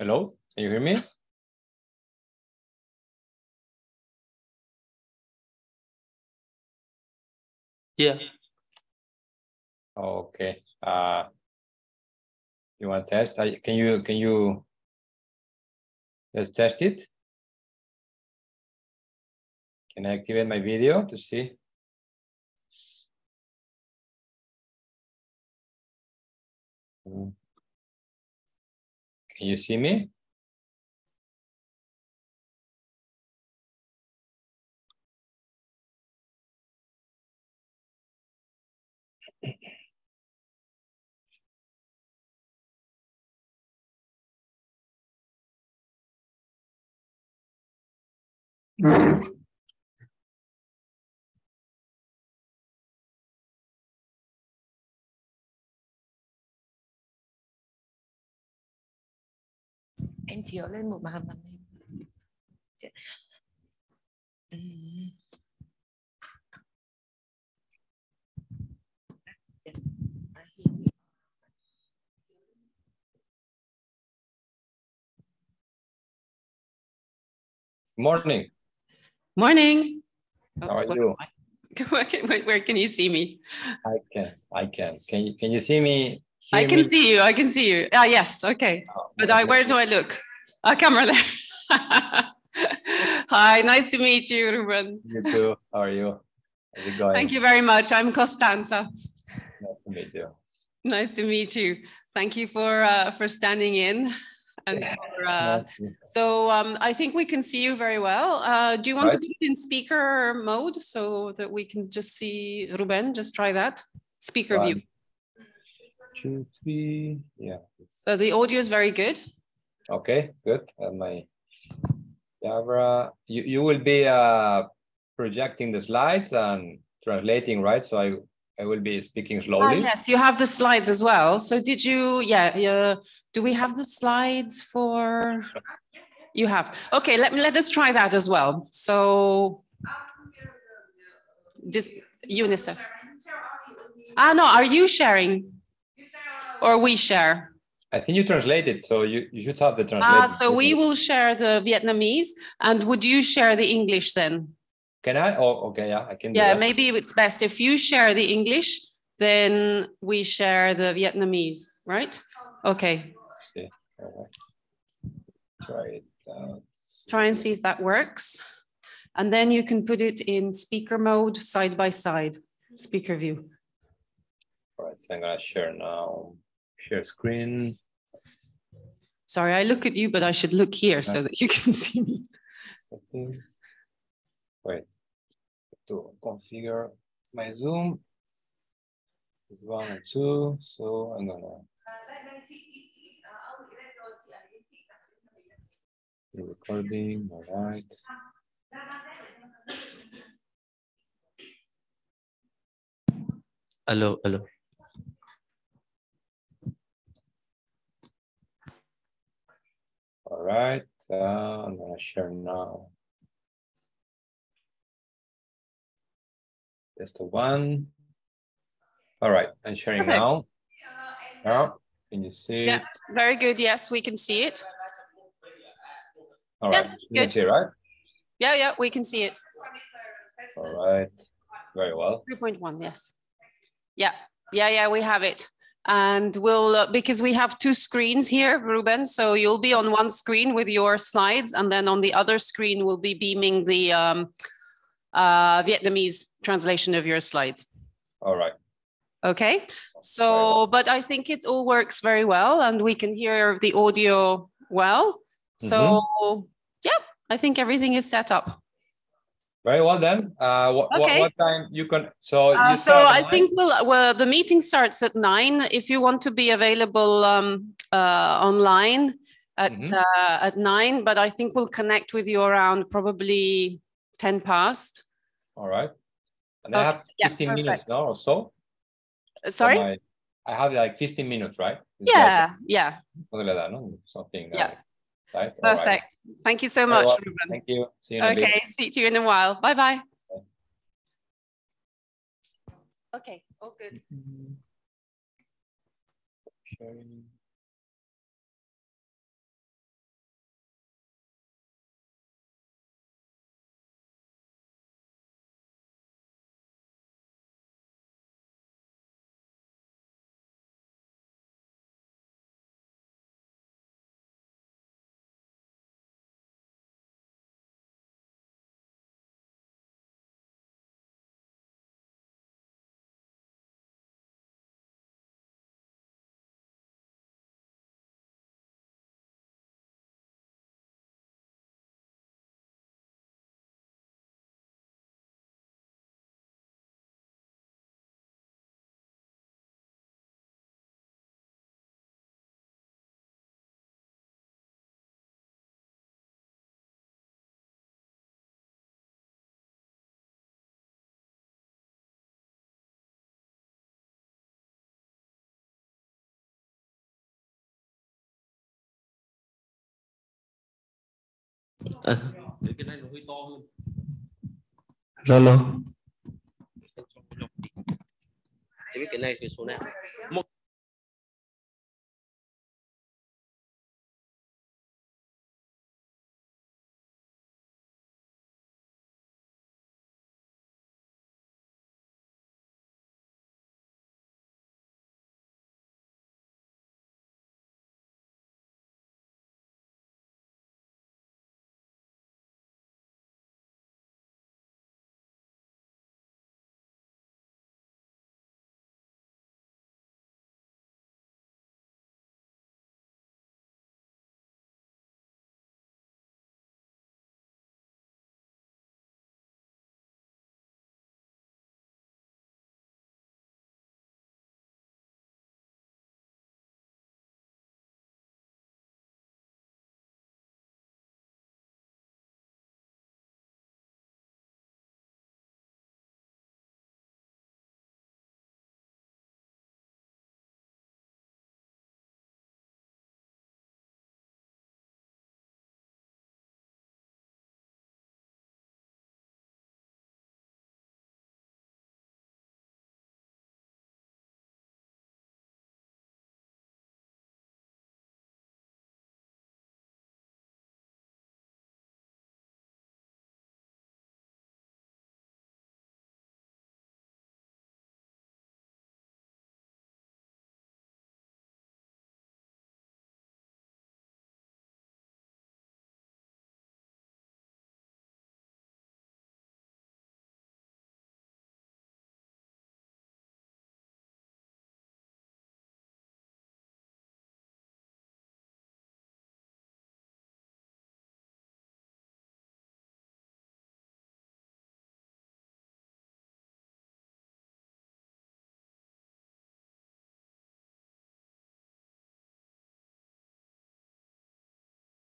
Hello, can you hear me? Yeah. Okay. You want to test? Can you just test it? Can I activate my video to see? Can you see me? Em chiếu lên một màn hình. Yes. Morning. Morning. How are you? Where can you see me? I can. Can you see me? I can see you. I can see you. Ah, yes. Okay. Oh, but where do I look? Camera there. Hi. Nice to meet you, Ruben. You too. How are you? How's it going? Thank you very much. I'm Costanza. Nice to meet you. Nice to meet you. Thank you for standing in. And so I think we can see you very well. Do you want to put it in speaker mode so that we can just see Ruben? Just try that. Speaker view. 2, 3. Yeah. So the audio is very good. Okay, good. My camera. You will be projecting the slides and translating, right? So I will be speaking slowly. Yes, you have the slides as well. So did you, do we have the slides for, you have. Okay, let us try that as well. So, this UNICEF. No, are you sharing? Or we share? I think you translated, so you should have the translation. So we will share the Vietnamese, and would you share the English then? Can I? Oh, okay, yeah, I can do Yeah, that. maybe it's best if you share the English, then we share the Vietnamese, right? Okay. Okay. All right. Try it out. Try and see if that works. And then you can put it in speaker mode, side by side, speaker view. All right, so I'm gonna share now. Share screen. Sorry, I look at you, but I should look here so that you can see me. Okay. Wait, to configure my Zoom. It's 1 and 2, so I'm gonna be recording. All right. Hello. All right, I'm gonna share now. Just the one. All right, I'm sharing now. Now, can you see? Yeah, very good. Yes, we can see it. All right, yeah, good. See, right? Yeah, we can see it. All right, very well. 3.1, yes. Yeah, we have it. And we'll, because we have two screens here, Ruben, so you'll be on one screen with your slides, and then on the other screen we'll be beaming the Vietnamese translation of your slides. All right. Okay, so, but I think it all works very well, and we can hear the audio well. So, yeah, I think everything is set up. Very well then. What time you can? So I think well, the meeting starts at 9. If you want to be available online at 9, but I think we'll connect with you around probably 10 past. All right. And I have 15 minutes now or so. Sorry? I have like 15 minutes, right? It's yeah. Something. Yeah. Right? Perfect. Right. Thank you so much, Ruben. Thank you. See you in a bit. Okay, see you in a while. Bye-bye. Okay, all good. Sharing. Cái này nó hơi to hơn. Zalo. Chỉ biết cái này cái số nào. Một.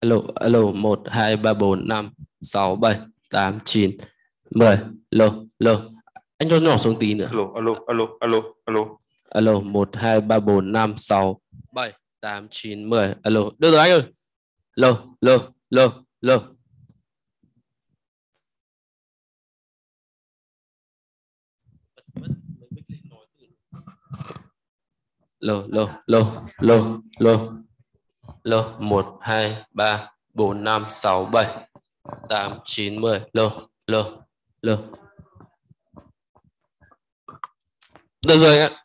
Alo, alo, 1, 2, 3, 4, 5, 6, 7, 8, 9, 10. Alo, alo. Anh cho nhỏ xuống tí nữa. Alo, alo, alo, alo, alo. Alo, 1, 2, 3, 4, 5, 6, 7, 8, 9, 10. Alo, được rồi anh ơi. Alo, alo, alo, alo. Alo, alo, alo, alo, alo. Lô 1, 2, 3, 4, 5, 6, 7, 8, 9, 10. Lô, lô, lô. Được rồi anh ạ.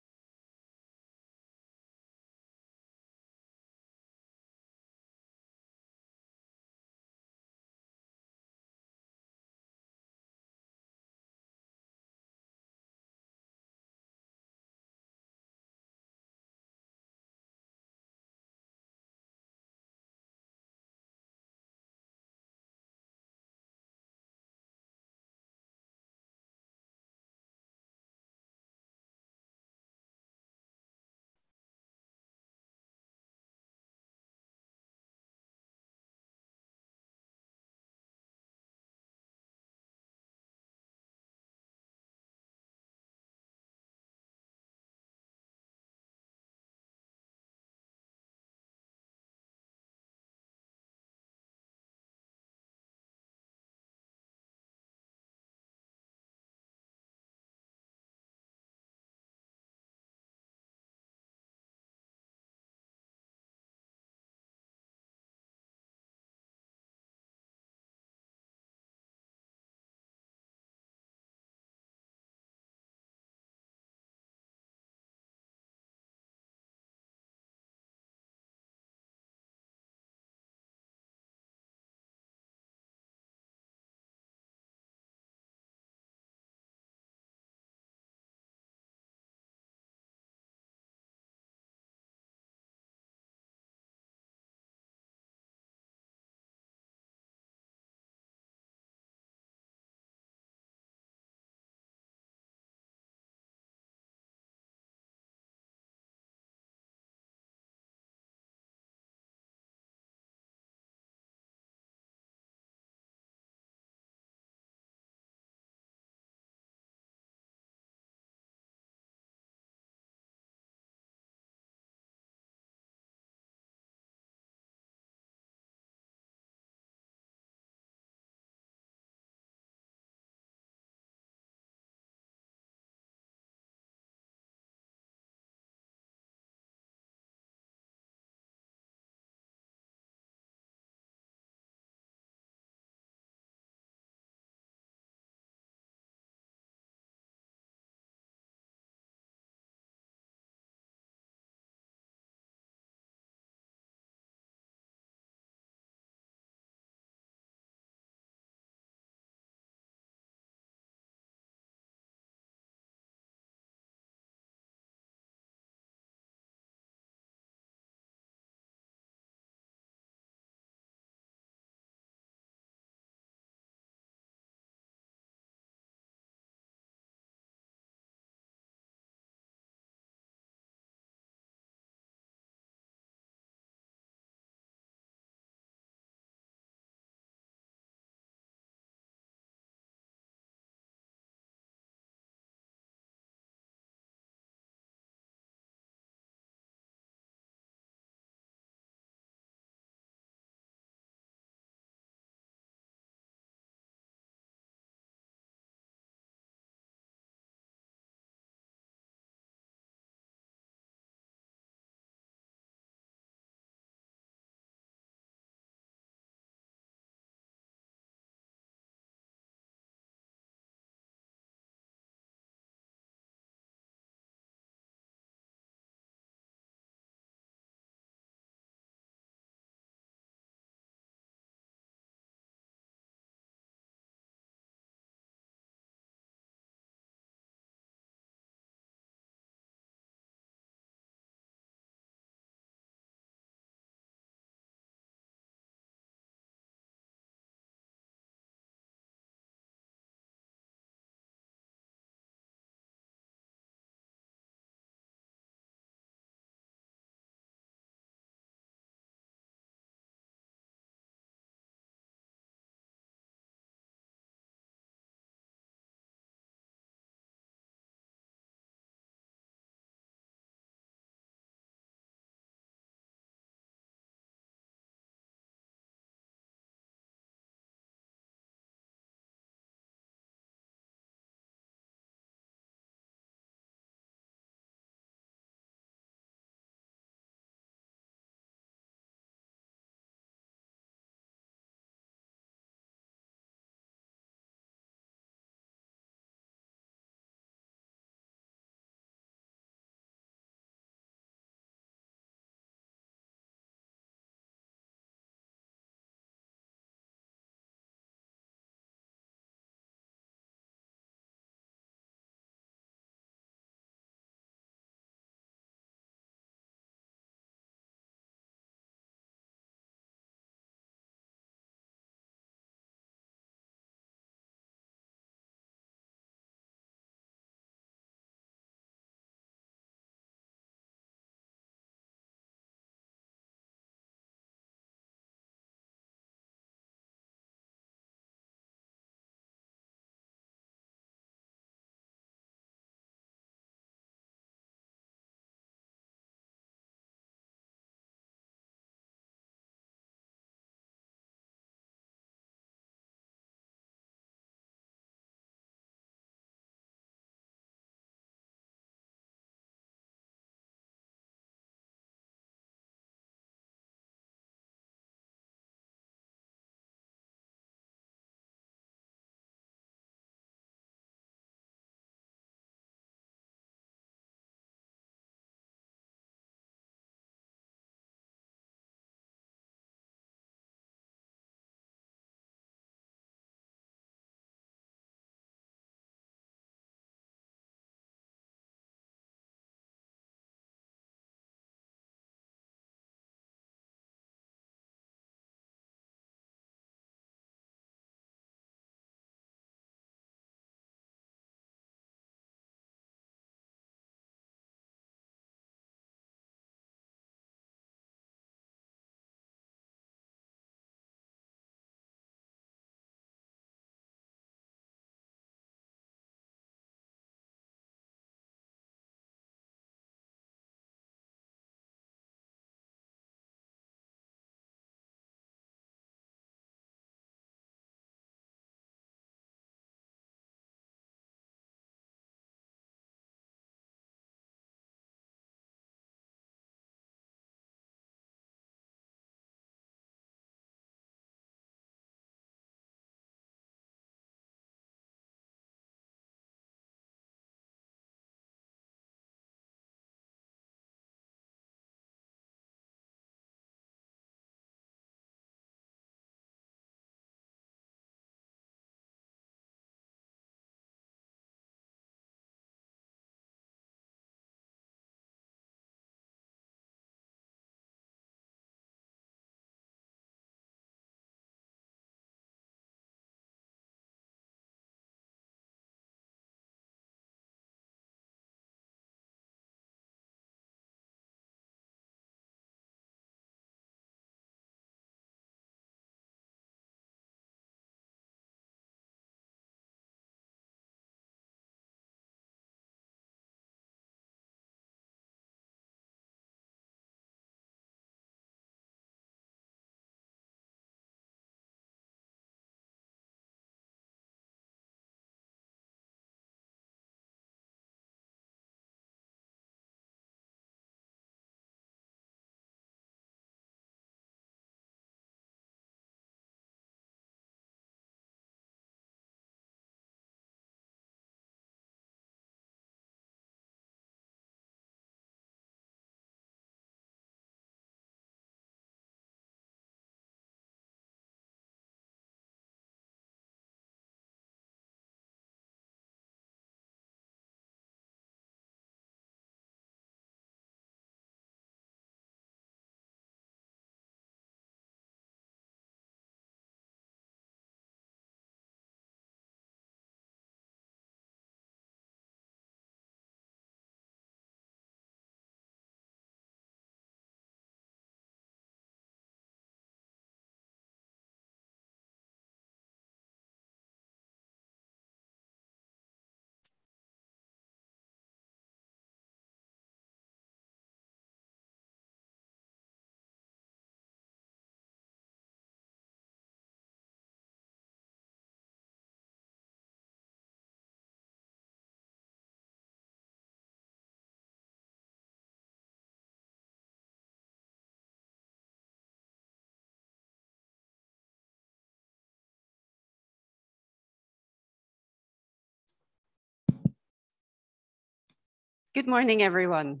Good morning, everyone.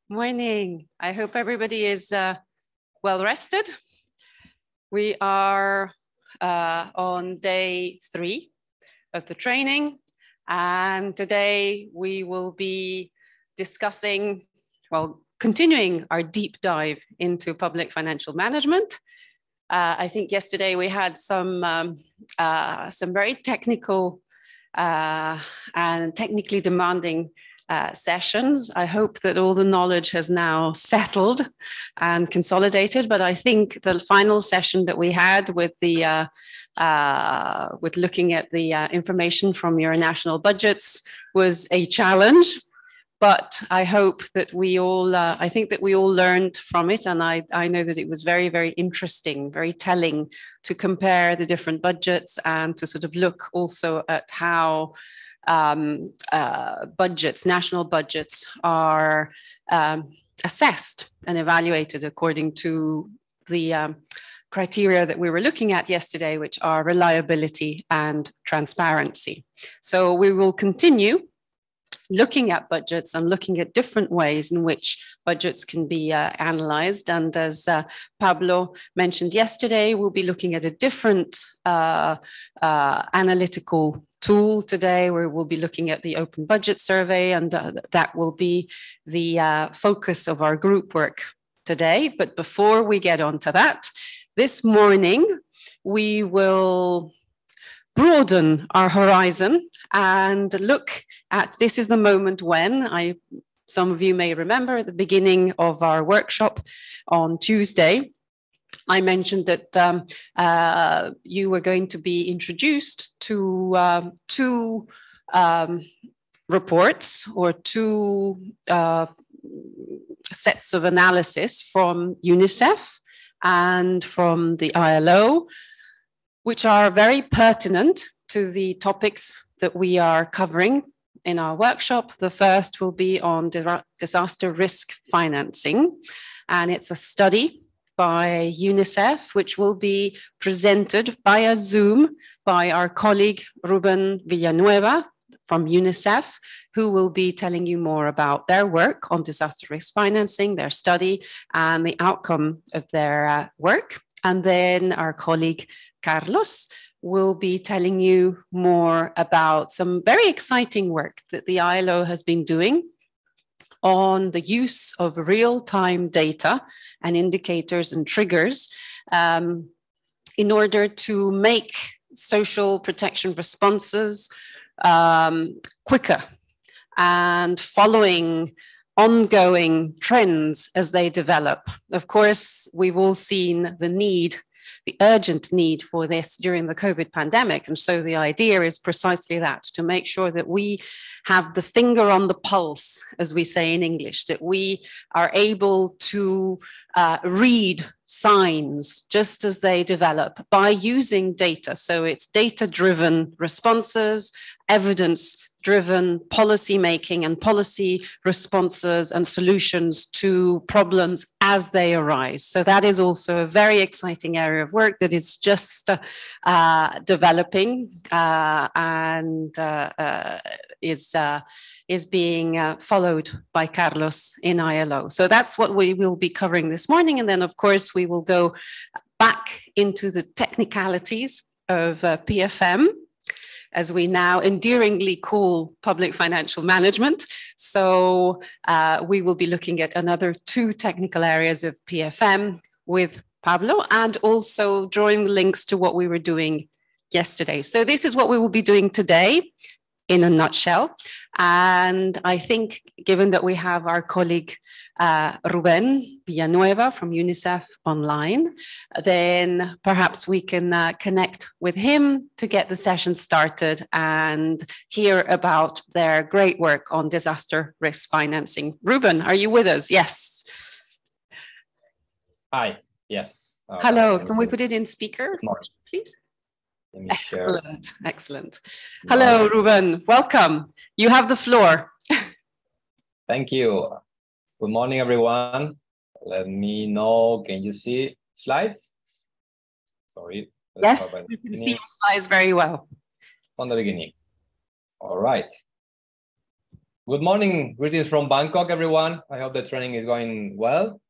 Morning. I hope everybody is well rested. We are on day 3 of the training, and today we will be discussing, well, continuing our deep dive into public financial management. I think yesterday we had some very technical and technically demanding sessions. I hope that all the knowledge has now settled and consolidated, but I think the final session that we had with the with looking at the information from your national budgets was a challenge. But I hope that we all, I think that we all learned from it. And I know that it was very, very interesting, very telling to compare the different budgets and to sort of look also at how budgets, national budgets are assessed and evaluated according to the criteria that we were looking at yesterday, which are reliability and transparency. So we will continue looking at budgets and looking at different ways in which budgets can be analyzed. And as Pablo mentioned yesterday, we'll be looking at a different analytical tool today, where we'll be looking at the Open Budget Survey, and that will be the focus of our group work today. But before we get on to that, this morning we will broaden our horizon and look at, this is the moment when some of you may remember at the beginning of our workshop on Tuesday, I mentioned that you were going to be introduced to two reports or two sets of analysis from UNICEF and from the ILO, which are very pertinent to the topics that we are covering in our workshop. The first will be on disaster risk financing, and it's a study by UNICEF, which will be presented via Zoom by our colleague Ruben Villanueva from UNICEF, who will be telling you more about their work on disaster risk financing, their study, and the outcome of their work. And then our colleague Carlos will be telling you more about some very exciting work that the ILO has been doing on the use of real-time data and indicators and triggers in order to make social protection responses quicker and following ongoing trends as they develop. Of course, we've all seen the urgent need for this during the COVID pandemic. And so the idea is precisely that, to make sure that we have the finger on the pulse, as we say in English, that we are able to read signs just as they develop by using data. So it's data-driven responses, evidence-driven policy making and policy responses and solutions to problems as they arise. So that is also a very exciting area of work that is just developing and is being followed by Carlos in ILO. So that's what we will be covering this morning. And then, of course, we will go back into the technicalities of PFM, as we now endearingly call public financial management. So we will be looking at another 2 technical areas of PFM with Pablo, and also drawing links to what we were doing yesterday. So this is what we will be doing today in a nutshell. And I think, given that we have our colleague Ruben Villanueva from UNICEF online, then perhaps we can connect with him to get the session started and hear about their great work on disaster risk financing. Ruben, are you with us? Yes. Hi, yes. Hello, can we put it in speaker, please? Excellent, excellent. Hello, Ruben, welcome. You have the floor. Thank you. Good morning, everyone. Let me know, can you see slides? Sorry. Yes, you can see your slides very well. From the beginning. All right. Good morning, greetings from Bangkok, everyone. I hope the training is going well.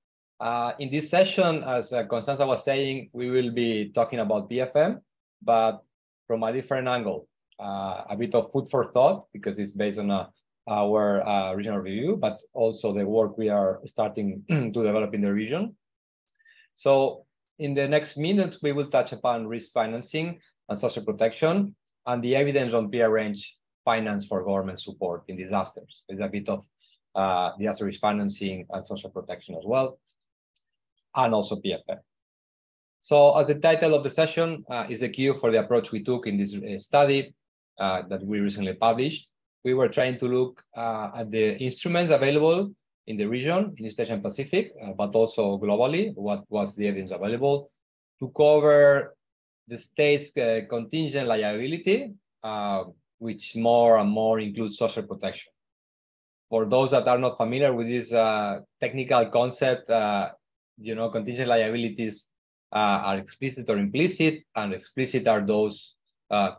In this session, as Constanza was saying, we will be talking about PFM, but from a different angle, a bit of food for thought, because it's based on our regional review, but also the work we are starting to develop in the region. So in the next minutes, we will touch upon risk financing and social protection and the evidence on peer range finance for government support in disasters. There's a bit of disaster risk financing and social protection as well, and also PFM. So as the title of the session is the cue for the approach we took in this study that we recently published. We were trying to look at the instruments available in the region, in East Asian Pacific, but also globally, what was the evidence available to cover the state's contingent liability, which more and more includes social protection. For those that are not familiar with this technical concept, contingent liabilities are explicit or implicit, and explicit are those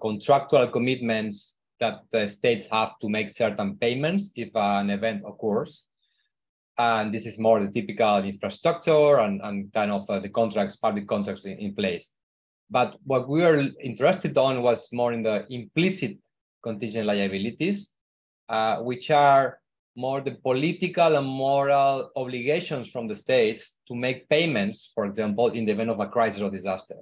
contractual commitments that states have to make certain payments if an event occurs. And this is more the typical infrastructure and kind of the contracts, public contracts in place. But what we were interested on was more in the implicit contingent liabilities, which are more the political and moral obligations from the states to make payments, for example, in the event of a crisis or disaster.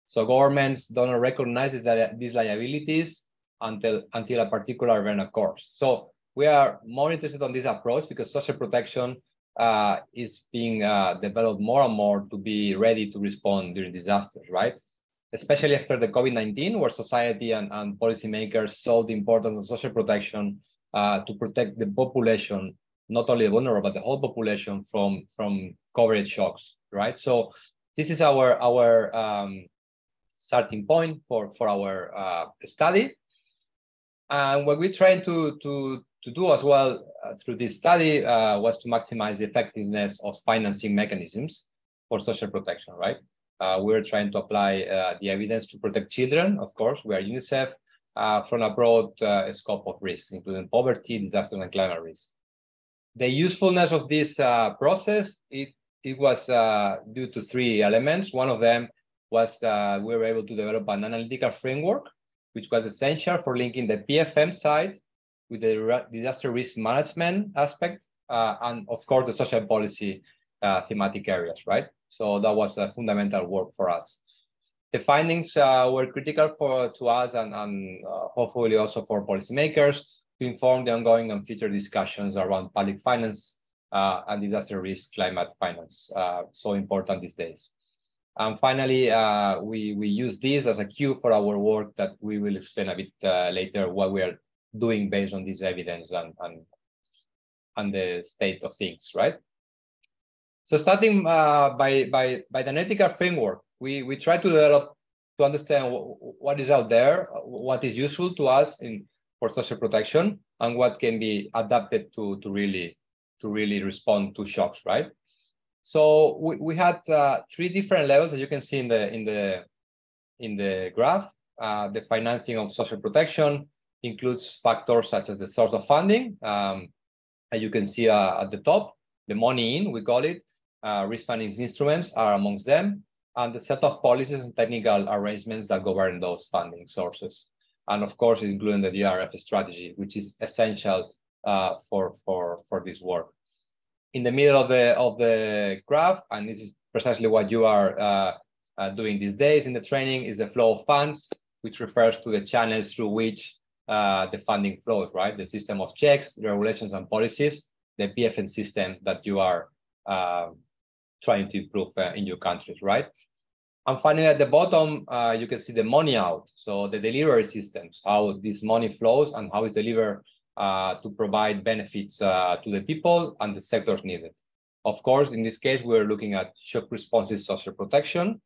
So governments don't recognize these liabilities until a particular event occurs. So we are more interested on this approach because social protection is being developed more and more to be ready to respond during disasters, right? Especially after the COVID-19, where society and policymakers saw the importance of social protection to protect the population, not only the vulnerable, but the whole population from coverage shocks, right? So this is our starting point for our study. And what we tried to do as well through this study was to maximize the effectiveness of financing mechanisms for social protection, right? We're trying to apply the evidence to protect children. Of course, we are UNICEF from a broad scope of risks, including poverty, disaster, and climate risk. The usefulness of this process, it was due to three elements. One of them was we were able to develop an analytical framework, which was essential for linking the PFM side with the disaster risk management aspect, and of course, the social policy thematic areas, right? So that was a fundamental work for us. The findings were critical to us and hopefully also for policymakers to inform the ongoing and future discussions around public finance and disaster risk climate finance, so important these days. And finally, we use this as a cue for our work that we will explain a bit later what we are doing based on this evidence and the state of things, right? So starting by the analytical framework, we try to develop to understand what is out there, what is useful to us for social protection, and what can be adapted to really respond to shocks, right? So we had three different levels, as you can see in the graph. The financing of social protection includes factors such as the source of funding, as you can see at the top, the money in, we call it. Risk financing instruments are amongst them, and the set of policies and technical arrangements that govern those funding sources. And of course, including the DRF strategy, which is essential for this work. In the middle of the graph, and this is precisely what you are doing these days in the training, is the flow of funds, which refers to the channels through which the funding flows, right? The system of checks, regulations, and policies, the PFM system that you are trying to improve in your countries, right? And finally, at the bottom, you can see the money out. So the delivery systems, how this money flows and how it's delivered to provide benefits to the people and the sectors needed. Of course, in this case, we're looking at shock responses, social protection,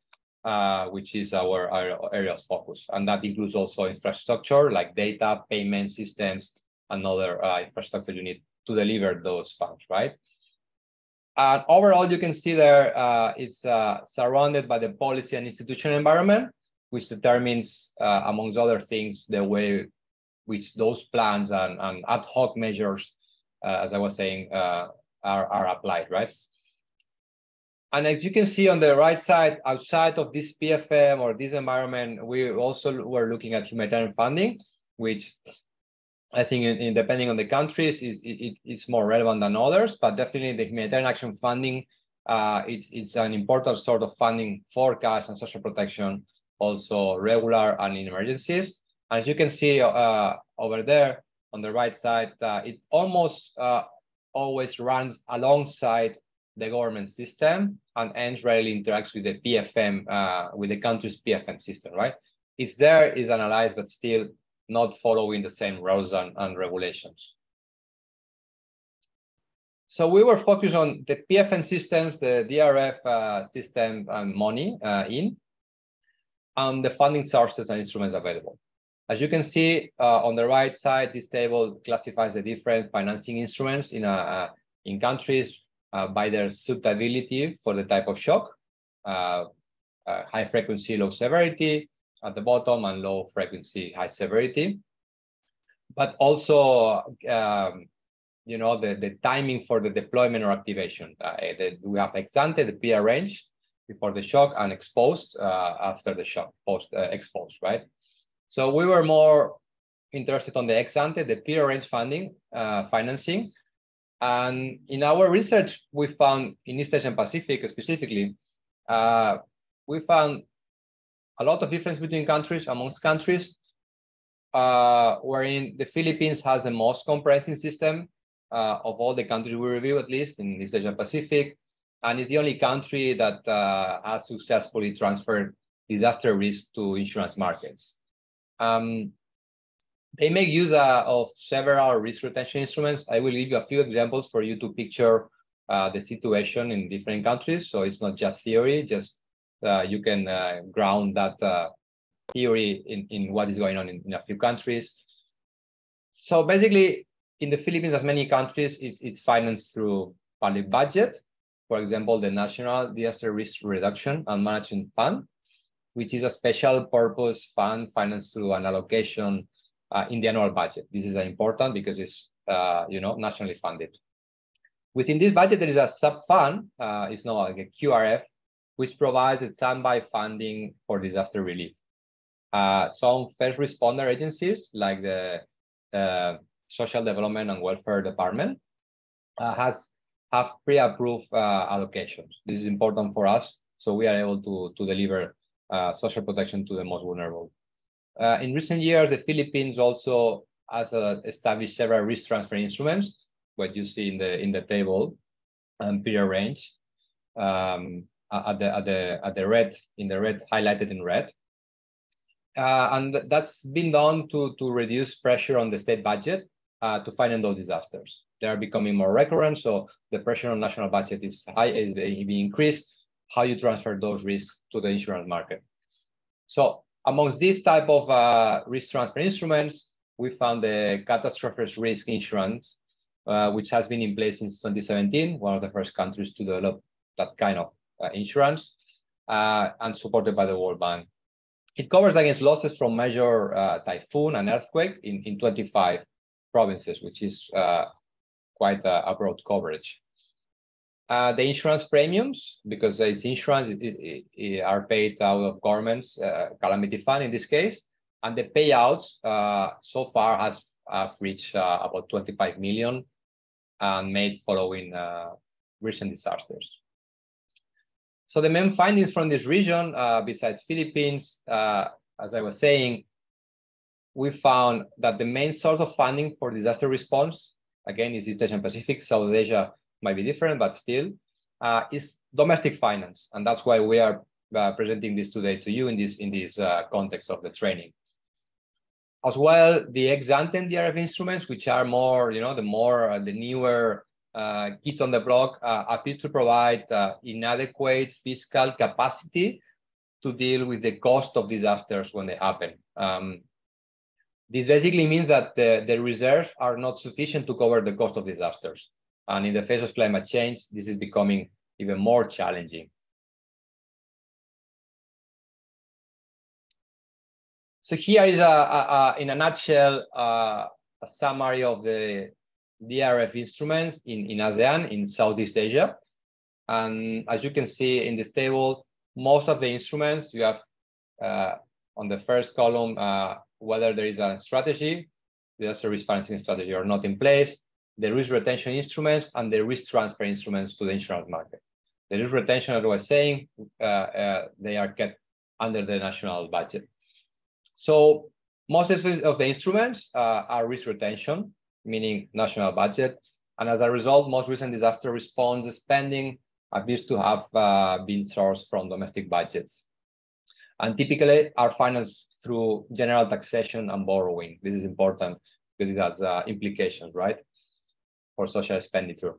which is our area of focus. And that includes also infrastructure like data, payment systems, and other infrastructure you need to deliver those funds, right? And overall, you can see there it's surrounded by the policy and institutional environment, which determines, amongst other things, the way which those plans and ad hoc measures as I was saying, are applied, right? And as you can see on the right side, outside of this PFM or this environment, we also were looking at humanitarian funding, which I think depending on the countries, it's more relevant than others, but definitely the humanitarian action funding, it's an important sort of funding for cash and social protection, also regular and in emergencies. As you can see over there on the right side, it almost always runs alongside the government system and hence rarely interacts with the PFM, with the country's PFM system, right? It's there, is analyzed, but still not following the same rules and regulations. So we were focused on the PFM systems, the DRF system and money and the funding sources and instruments available. As you can see on the right side, this table classifies the different financing instruments in countries by their suitability for the type of shock, high frequency, low severity at the bottom, and low frequency, high severity. But also, you know, the timing for the deployment or activation. We have ex ante, the PR range before the shock, and exposed after the shock, post exposed, right? So we were more interested on the ex ante, the PR range funding, financing. And in our research, we found in East Asian Pacific specifically, we found a lot of difference between countries, amongst countries, wherein the Philippines has the most comprehensive system of all the countries we review, at least in East Asian Pacific, and is the only country that has successfully transferred disaster risk to insurance markets. They make use of several risk retention instruments. I will give you a few examples for you to picture the situation in different countries. So it's not just theory, just you can ground that theory in what is going on in a few countries. So basically, in the Philippines, as many countries, it's financed through public budget. For example, the National Disaster Risk Reduction and Management Fund, which is a special purpose fund financed through an allocation in the annual budget. This is important because it's you know, nationally funded. Within this budget, there is a sub-fund, it's known like a QRF, which provides a standby funding for disaster relief. Some first responder agencies, like the Social Development and Welfare Department, have pre-approved allocations. This is important for us, so we are able to deliver social protection to the most vulnerable. In recent years, the Philippines also has established several risk transfer instruments, what you see in the table, PR range, at the red, in the red, highlighted in red. And that's been done to reduce pressure on the state budget to finance those disasters. They are becoming more recurrent, so the pressure on national budget is high, is being increased. How you transfer those risks to the insurance market. So amongst these type of risk transfer instruments, we found the catastrophe risk insurance, which has been in place since 2017, one of the first countries to develop that kind of insurance, and supported by the World Bank. It covers against losses from major typhoon and earthquake in 25 provinces, which is quite a broad coverage. The insurance premiums, because it's insurance, are paid out of government's calamity fund in this case, and the payouts so far have reached about 25 million and made following recent disasters. So the main findings from this region, besides Philippines, as I was saying, we found that the main source of funding for disaster response, again, is East Asian Pacific. South Asia might be different, but still, is domestic finance, and that's why we are presenting this today to you in this context of the training. As well, the ex-ante DRF instruments, which are more, you know, the newer kids on the block, appear to provide inadequate fiscal capacity to deal with the cost of disasters when they happen. This basically means that the reserves are not sufficient to cover the cost of disasters. And in the face of climate change, this is becoming even more challenging. So here is, in a nutshell, a summary of the DRF instruments in ASEAN, in Southeast Asia. And as you can see in this table, most of the instruments you have on the first column, whether there is a strategy, disaster risk financing strategy or not in place, the risk retention instruments and the risk transfer instruments to the insurance market. The risk retention, as I was saying, they are kept under the national budget. So most of the instruments are risk retention, meaning national budget. And as a result, most recent disaster response spending appears to have been sourced from domestic budgets. And typically are financed through general taxation and borrowing. This is important because it has implications, right, for social expenditure.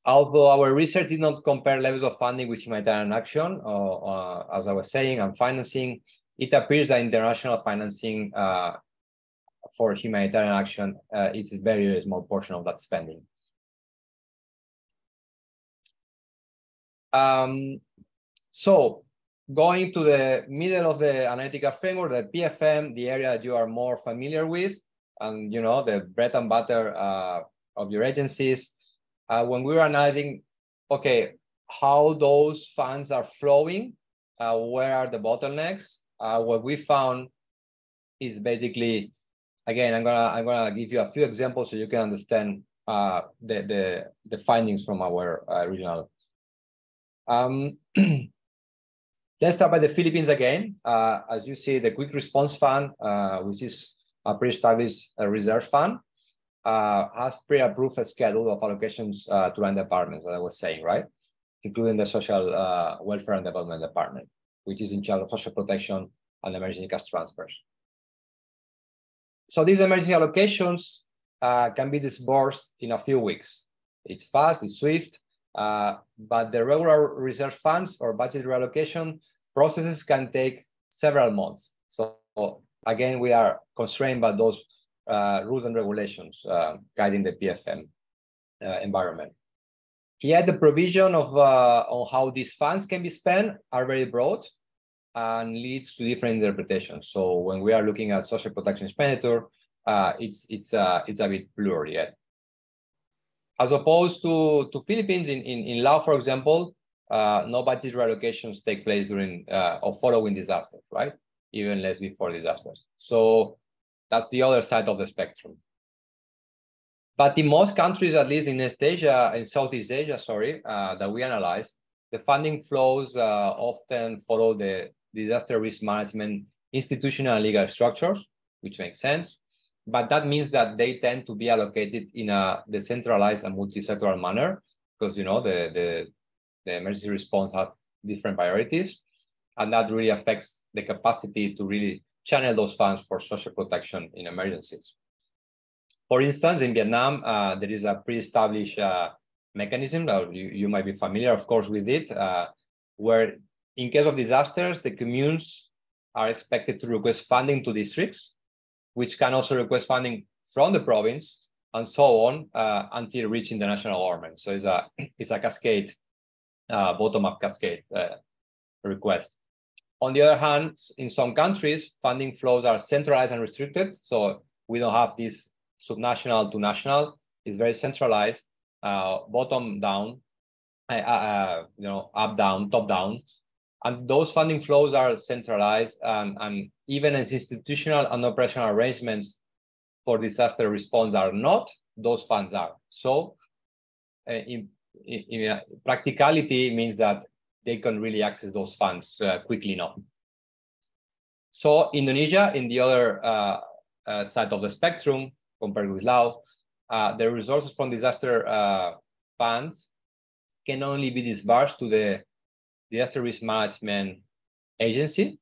Although our research did not compare levels of funding with humanitarian action, as I was saying, and financing, it appears that international financing for humanitarian action is a very small portion of that spending. So going to the middle of the analytical framework, the PFM, the area that you are more familiar with, and you know, the bread and butter of your agencies, when we were analyzing, okay, how those funds are flowing, where are the bottlenecks? What we found is basically, again, I'm gonna give you a few examples so you can understand the findings from our regional. Let's start by the Philippines again. As you see, the Quick Response Fund, which is a pre-established reserve fund, has pre-approved a schedule of allocations to 9 departments, as I was saying, right? Including the Social Welfare and Development Department, which is in charge of social protection and emergency cash transfers. So these emergency allocations can be disbursed in a few weeks. It's fast, it's swift, but the regular reserve funds or budget reallocation processes can take several months. So again, we are constrained by those rules and regulations guiding the PFM environment. Yet the provision of on how these funds can be spent are very broad and leads to different interpretations. So when we are looking at social protection expenditure, it's a bit blurry yet. As opposed to Philippines, in Lao, for example, no budget reallocations take place during or following disasters, right? Even less before disasters. So that's the other side of the spectrum. But in most countries, at least in East Asia, in Southeast Asia, sorry, that we analyzed, the funding flows often follow the disaster risk management institutional and legal structures, which makes sense. But that means that they tend to be allocated in a decentralized and multi-sectoral manner, because you know the emergency response have different priorities, and that really affects the capacity to really channel those funds for social protection in emergencies. For instance, in Vietnam, there is a pre-established mechanism that you might be familiar, of course, with it, where in case of disasters, the communes are expected to request funding to districts, which can also request funding from the province, and so on, until reaching the national government. So it's a cascade, bottom-up cascade request. On the other hand, in some countries, funding flows are centralized and restricted. So we don't have this subnational to national. It's very centralized, bottom down, you know, up down, top down. And those funding flows are centralized, and even as institutional and operational arrangements for disaster response are not, those funds are. So in practicality, it means that they can really access those funds quickly enough. So Indonesia, in the other side of the spectrum, compared with Lao, the resources from disaster funds can only be disbursed to the disaster risk management agency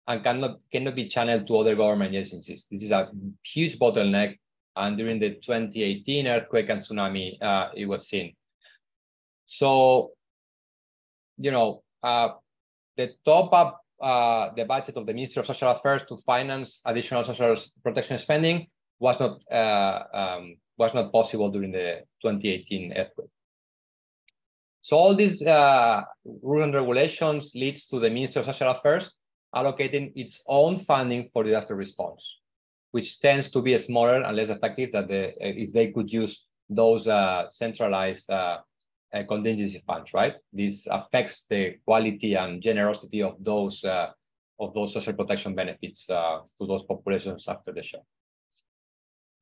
and cannot be channeled to other government agencies. This is a huge bottleneck, and during the 2018 earthquake and tsunami, it was seen. So, you know, the top up the budget of the Ministry of Social Affairs to finance additional social protection spending was not possible during the 2018 earthquake. So all these rules and regulations leads to the Ministry of Social Affairs allocating its own funding for disaster response, which tends to be smaller and less effective than if they could use those centralized contingency funds, right? This affects the quality and generosity of those social protection benefits to those populations after the shock.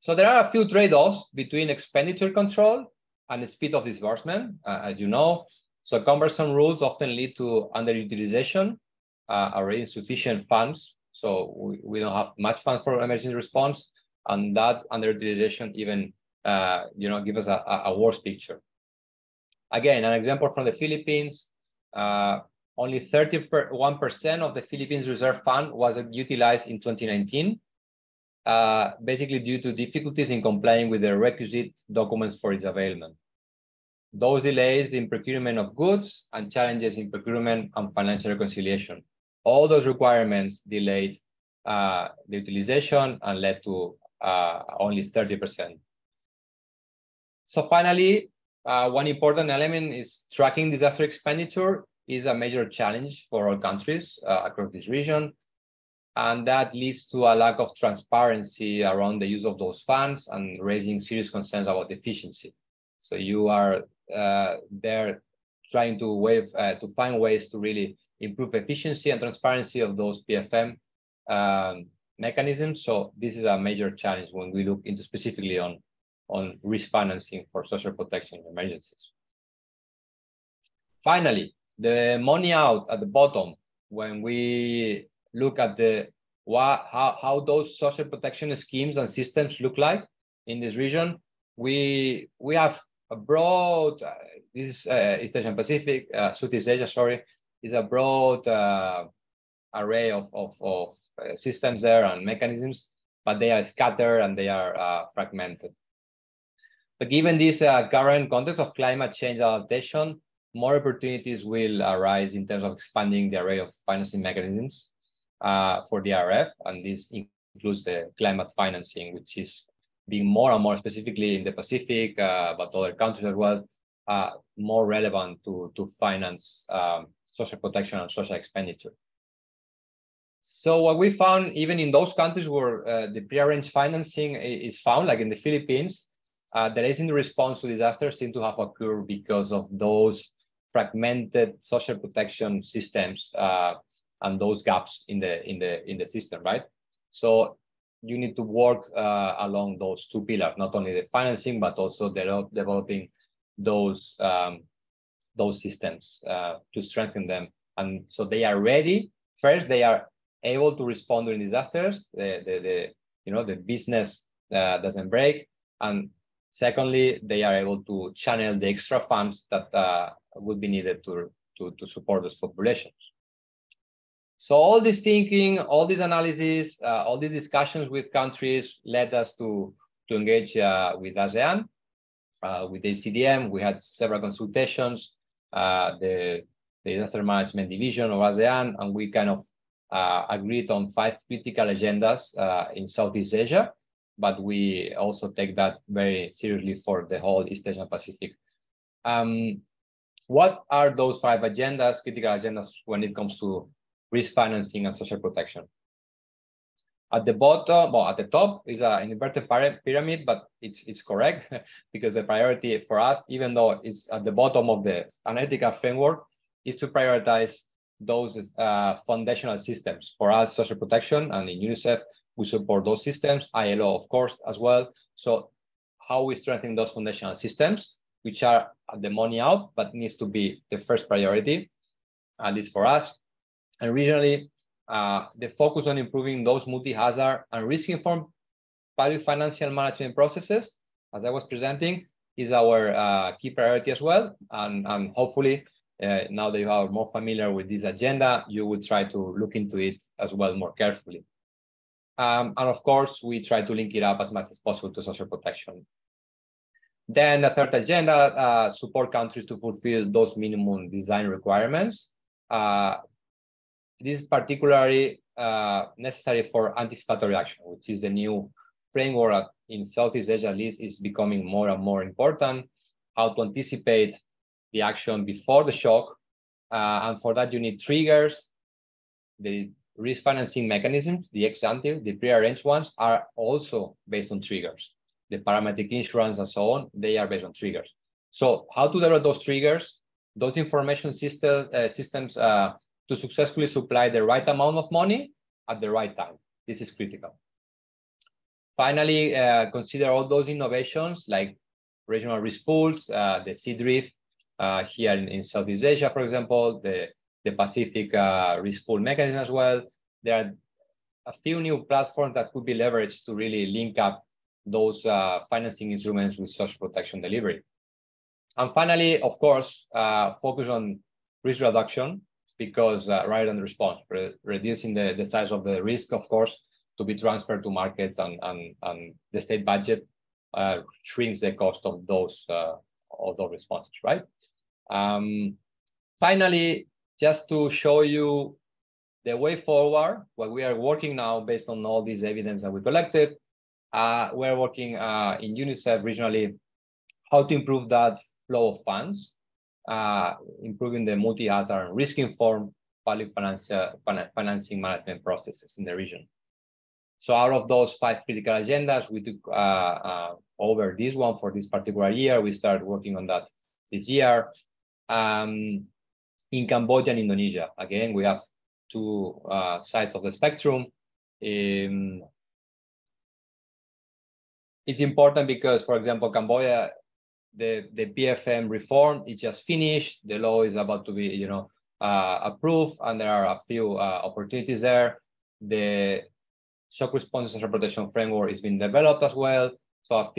So there are a few trade-offs between expenditure control and the speed of disbursement, as you know. So cumbersome rules often lead to underutilization or insufficient funds. So we don't have much funds for emergency response, and that underutilization even give us a worse picture. Again, an example from the Philippines, only 31% of the Philippines Reserve Fund was utilized in 2019, basically due to difficulties in complying with the requisite documents for its availment. Those delays in procurement of goods and challenges in procurement and financial reconciliation. All those requirements delayed the utilization and led to only 30%. So finally, one important element is tracking disaster expenditure is a major challenge for all countries across this region. And that leads to a lack of transparency around the use of those funds and raising serious concerns about efficiency. So you are there trying to find ways to really improve efficiency and transparency of those PFM mechanisms. So this is a major challenge when we look into specifically on risk financing for social protection emergencies. Finally, the money out at the bottom, when we look at how those social protection schemes and systems look like in this region, we have a broad, this is East Asian Pacific, Southeast Asia, sorry, is a broad array of systems there and mechanisms, but they are scattered and they are fragmented. But given this current context of climate change adaptation, more opportunities will arise in terms of expanding the array of financing mechanisms for the RF, and this includes the climate financing, which is being more and more specifically in the Pacific, but other countries as well, more relevant to finance social protection and social expenditure. So what we found, even in those countries where the prearranged financing is found, like in the Philippines, delays in the response to disasters seem to have occurred because of those fragmented social protection systems and those gaps in the system, right? So you need to work along those two pillars, not only the financing, but also developing those systems to strengthen them. And so they are ready. First, they are able to respond during disasters. The business doesn't break. And secondly, they are able to channel the extra funds that would be needed to support those populations. So all this thinking, all this analysis, all these discussions with countries led us to engage with ASEAN, with the CDM. We had several consultations, the Disaster Management Division of ASEAN, and we kind of agreed on 5 critical agendas in Southeast Asia, but we also take that very seriously for the whole East Asian Pacific. What are those 5 agendas, critical agendas, when it comes to risk financing and social protection? At the bottom, well, at the top is an inverted pyramid, but it's correct because the priority for us, even though it's at the bottom of the analytical framework, is to prioritize those foundational systems. For us, social protection, and in UNICEF, we support those systems, ILO, of course, as well. So how we strengthen those foundational systems, which are at the money out, but needs to be the first priority, at least for us. And regionally, the focus on improving those multi-hazard and risk-informed public financial management processes, as I was presenting, is our key priority as well. And hopefully, now that you are more familiar with this agenda, you will try to look into it as well more carefully. And of course, we try to link it up as much as possible to social protection. Then the third agenda, support countries to fulfill those minimum design requirements. This is particularly necessary for anticipatory action, which is the new framework in Southeast Asia, at least, is becoming more and more important. How to anticipate the action before the shock. And for that, you need triggers. The risk financing mechanisms, the ex-ante, the pre-arranged ones, are also based on triggers. the parametric insurance, and so on, they are based on triggers. So how to develop those triggers, those information systems to successfully supply the right amount of money at the right time. This is critical. Finally, consider all those innovations like regional risk pools, the sea drift here in Southeast Asia, for example, the Pacific risk pool mechanism as well. There are a few new platforms that could be leveraged to really link up those financing instruments with social protection delivery. And finally, of course, focus on risk reduction, because rather than response, reducing the size of the risk, of course, to be transferred to markets, and the state budget shrinks the cost of those responses, right? Finally, just to show you the way forward, what we are working now based on all this evidence that we collected, we're working in UNICEF regionally how to improve that flow of funds, improving the multi-hazard and risk-informed public financing management processes in the region. So out of those 5 critical agendas, we took over this one for this particular year. We started working on that this year. In Cambodia and Indonesia, again, we have 2 sides of the spectrum. It's important because, for example, Cambodia, the PFM reform is just finished. The law is about to be, approved, and there are a few opportunities there. The shock response social protection framework is being developed as well. So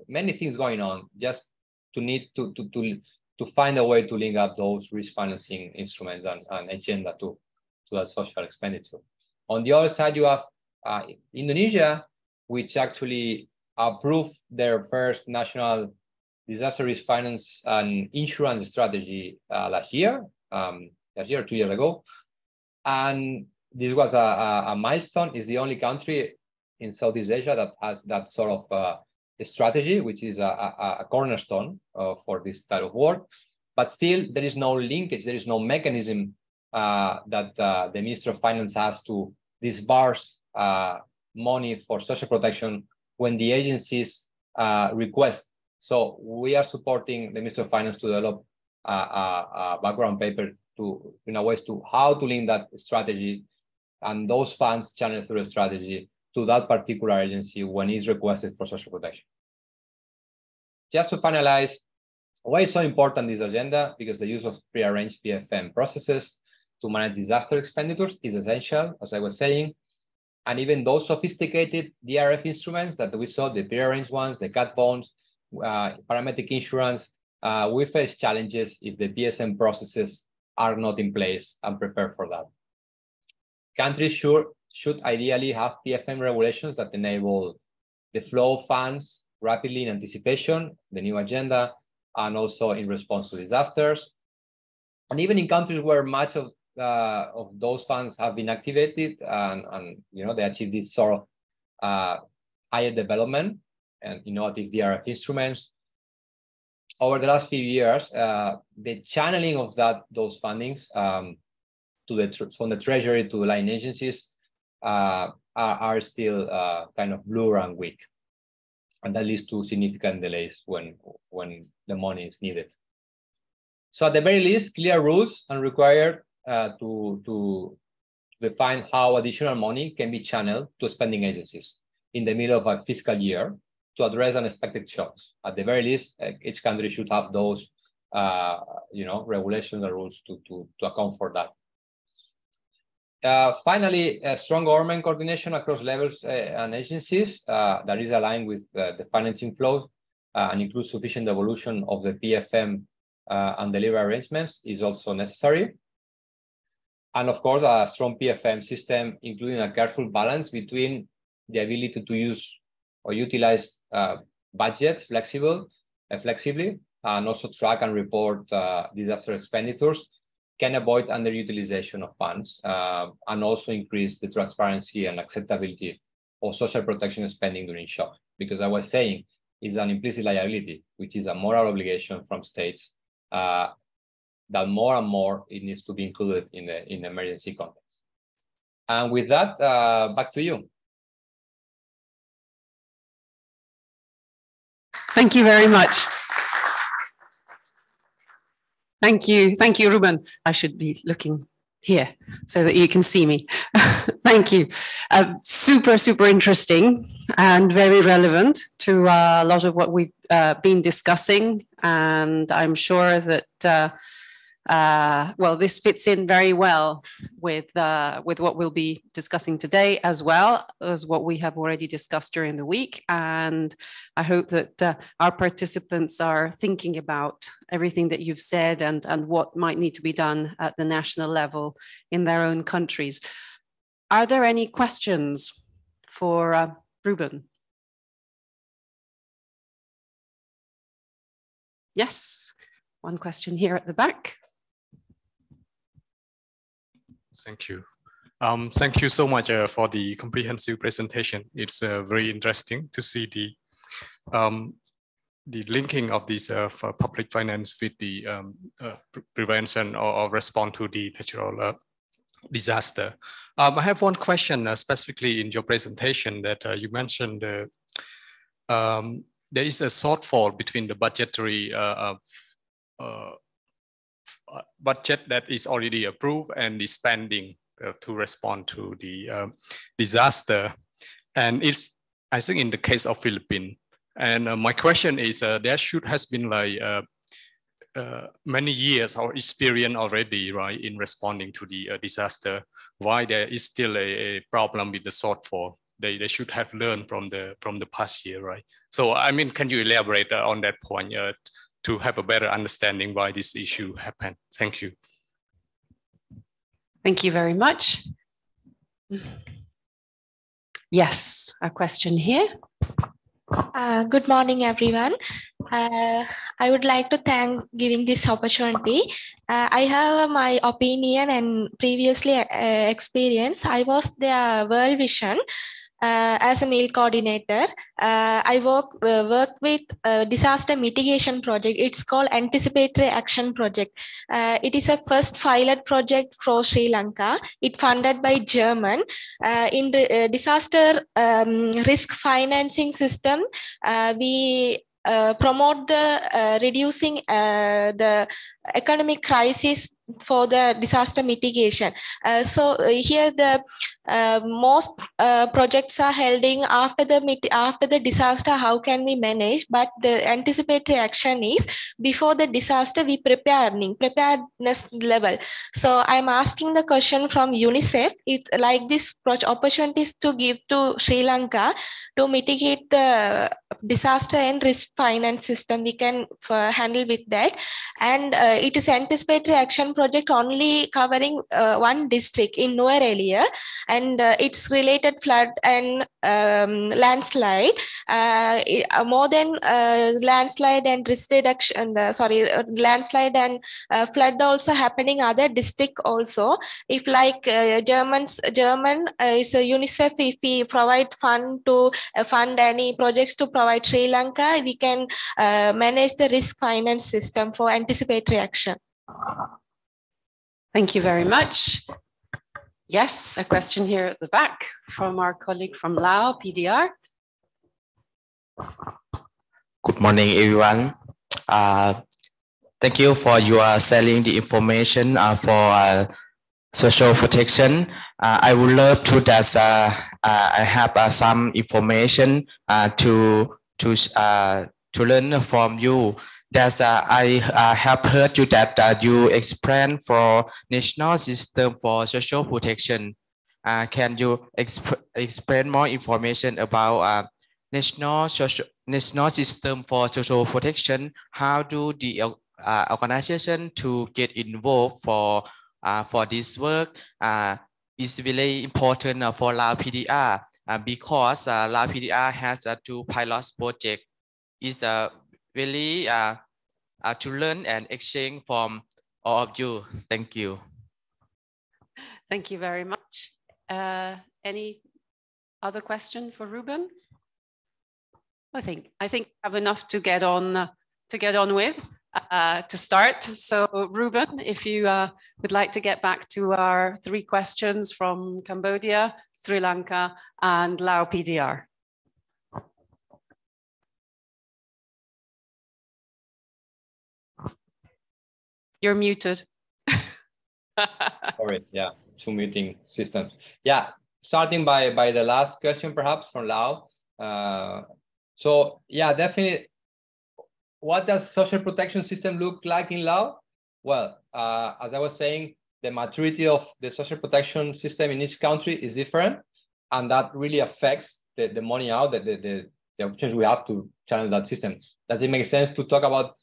many things going on. Just to need to find a way to link up those risk financing instruments and agenda to that social expenditure. On the other side, you have Indonesia, which actually approved their first national disaster risk finance and insurance strategy last year, 2 years ago. And this was a milestone. It's the only country in Southeast Asia that has that sort of strategy, which is a cornerstone for this type of work. But still, there is no linkage, there is no mechanism that the Minister of Finance has to disburse money for social protection when the agencies request. So we are supporting the Minister of Finance to develop a background paper ways to how to link that strategy and those funds channeled through a strategy to that particular agency when it's requested for social protection. Just to finalize, why is so important this agenda? Because the use of prearranged PFM processes to manage disaster expenditures is essential, as I was saying. And even those sophisticated DRF instruments that we saw, the prearranged ones, the cat bonds, parametric insurance, we face challenges if the PSM processes are not in place and prepared for that. Countries should ideally have PFM regulations that enable the flow of funds rapidly in anticipation, the new agenda, and also in response to disasters. And even in countries where much of those funds have been activated and they achieve this sort of higher development and innovative DRF instruments, over the last few years, the channeling of those fundings from the Treasury to line agencies are still kind of blur and weak. And that leads to significant delays when the money is needed. So at the very least, clear rules are required to define how additional money can be channeled to spending agencies in the middle of a fiscal year to address unexpected shocks. At the very least, each country should have those regulations and rules to account for that. Finally, strong government coordination across levels and agencies that is aligned with the financing flows and includes sufficient evolution of the PFM and delivery arrangements is also necessary. And of course, a strong PFM system, including a careful balance between the ability to use or utilize budgets flexibly, and also track and report disaster expenditures, can avoid underutilization of funds and also increase the transparency and acceptability of social protection spending during shock. Because I was saying, it's an implicit liability, which is a moral obligation from states that more and more it needs to be included in the emergency context. And with that, back to you. Thank you very much. Thank you, Ruben. I should be looking here so that you can see me. Thank you. Super interesting and very relevant to a lot of what we've been discussing. And I'm sure that, well, this fits in very well with what we'll be discussing today, as well as what we have already discussed during the week. And I hope that our participants are thinking about everything that you've said and what might need to be done at the national level in their own countries. Are there any questions for Ruben? Yes, one question here at the back. Thank you. Thank you so much for the comprehensive presentation. It's very interesting to see the linking of this public finance with the prevention or response to the natural disaster. I have one question specifically in your presentation that you mentioned there is a shortfall between the budgetary budget that is already approved and the spending to respond to the disaster. And it's, I think, in the case of Philippines. And my question is, there has been like many years or experience already, right, in responding to the disaster. Why there is still a problem with the shortfall? They should have learned from the past year, right? So, I mean, can you elaborate on that point to have a better understanding why this issue happened? Thank you. Thank you very much. Yes, a question here. Good morning, everyone. I would like to thank giving this opportunity. I have my opinion and previously experience. I was the World Vision as a male coordinator. I work with a disaster mitigation project. It's called Anticipatory Action Project. It is a first pilot project for Sri Lanka. It funded by German. In the disaster risk financing system, we promote the reducing the economic crisis for the disaster mitigation. So here the most projects are holding after the disaster. How can we manage? But the anticipatory action is before the disaster we preparedness level. So I'm asking the question from UNICEF. It's like this opportunities to give to Sri Lanka to mitigate the disaster and risk finance system. We can handle with that. And it is anticipatory action project only covering one district in Nuwara Eliya, and it's related flood and landslide. More than landslide and risk reduction, landslide and flood also happening other district also. If like German is UNICEF, if we provide fund to fund any projects to provide Sri Lanka, we can manage the risk finance system for anticipatory action. Thank you very much. Yes, a question here at the back from our colleague from Lao PDR. Good morning, everyone. Thank you for your sharing the information for social protection. I would love to that I have some information to learn from you. That I have heard you that you explain for national system for social protection. Can you explain more information about national system for social protection? How do the organization to get involved for this work? Is really important for Lao PDR because Lao PDR has two pilot projects. Is really to learn and exchange from all of you. Thank you. Thank you very much. Any other question for Ruben? I think we have enough to get on with to start. So Ruben, if you would like to get back to our 3 questions from Cambodia, Sri Lanka, and Lao PDR. You're muted. Sorry, yeah, 2 muting systems. Yeah, starting by the last question, perhaps from Lao. So yeah, definitely. What does social protection system look like in Lao? Well, as I was saying, the maturity of the social protection system in each country is different, and that really affects the money out, the options we have to channel that system. Does it make sense to talk about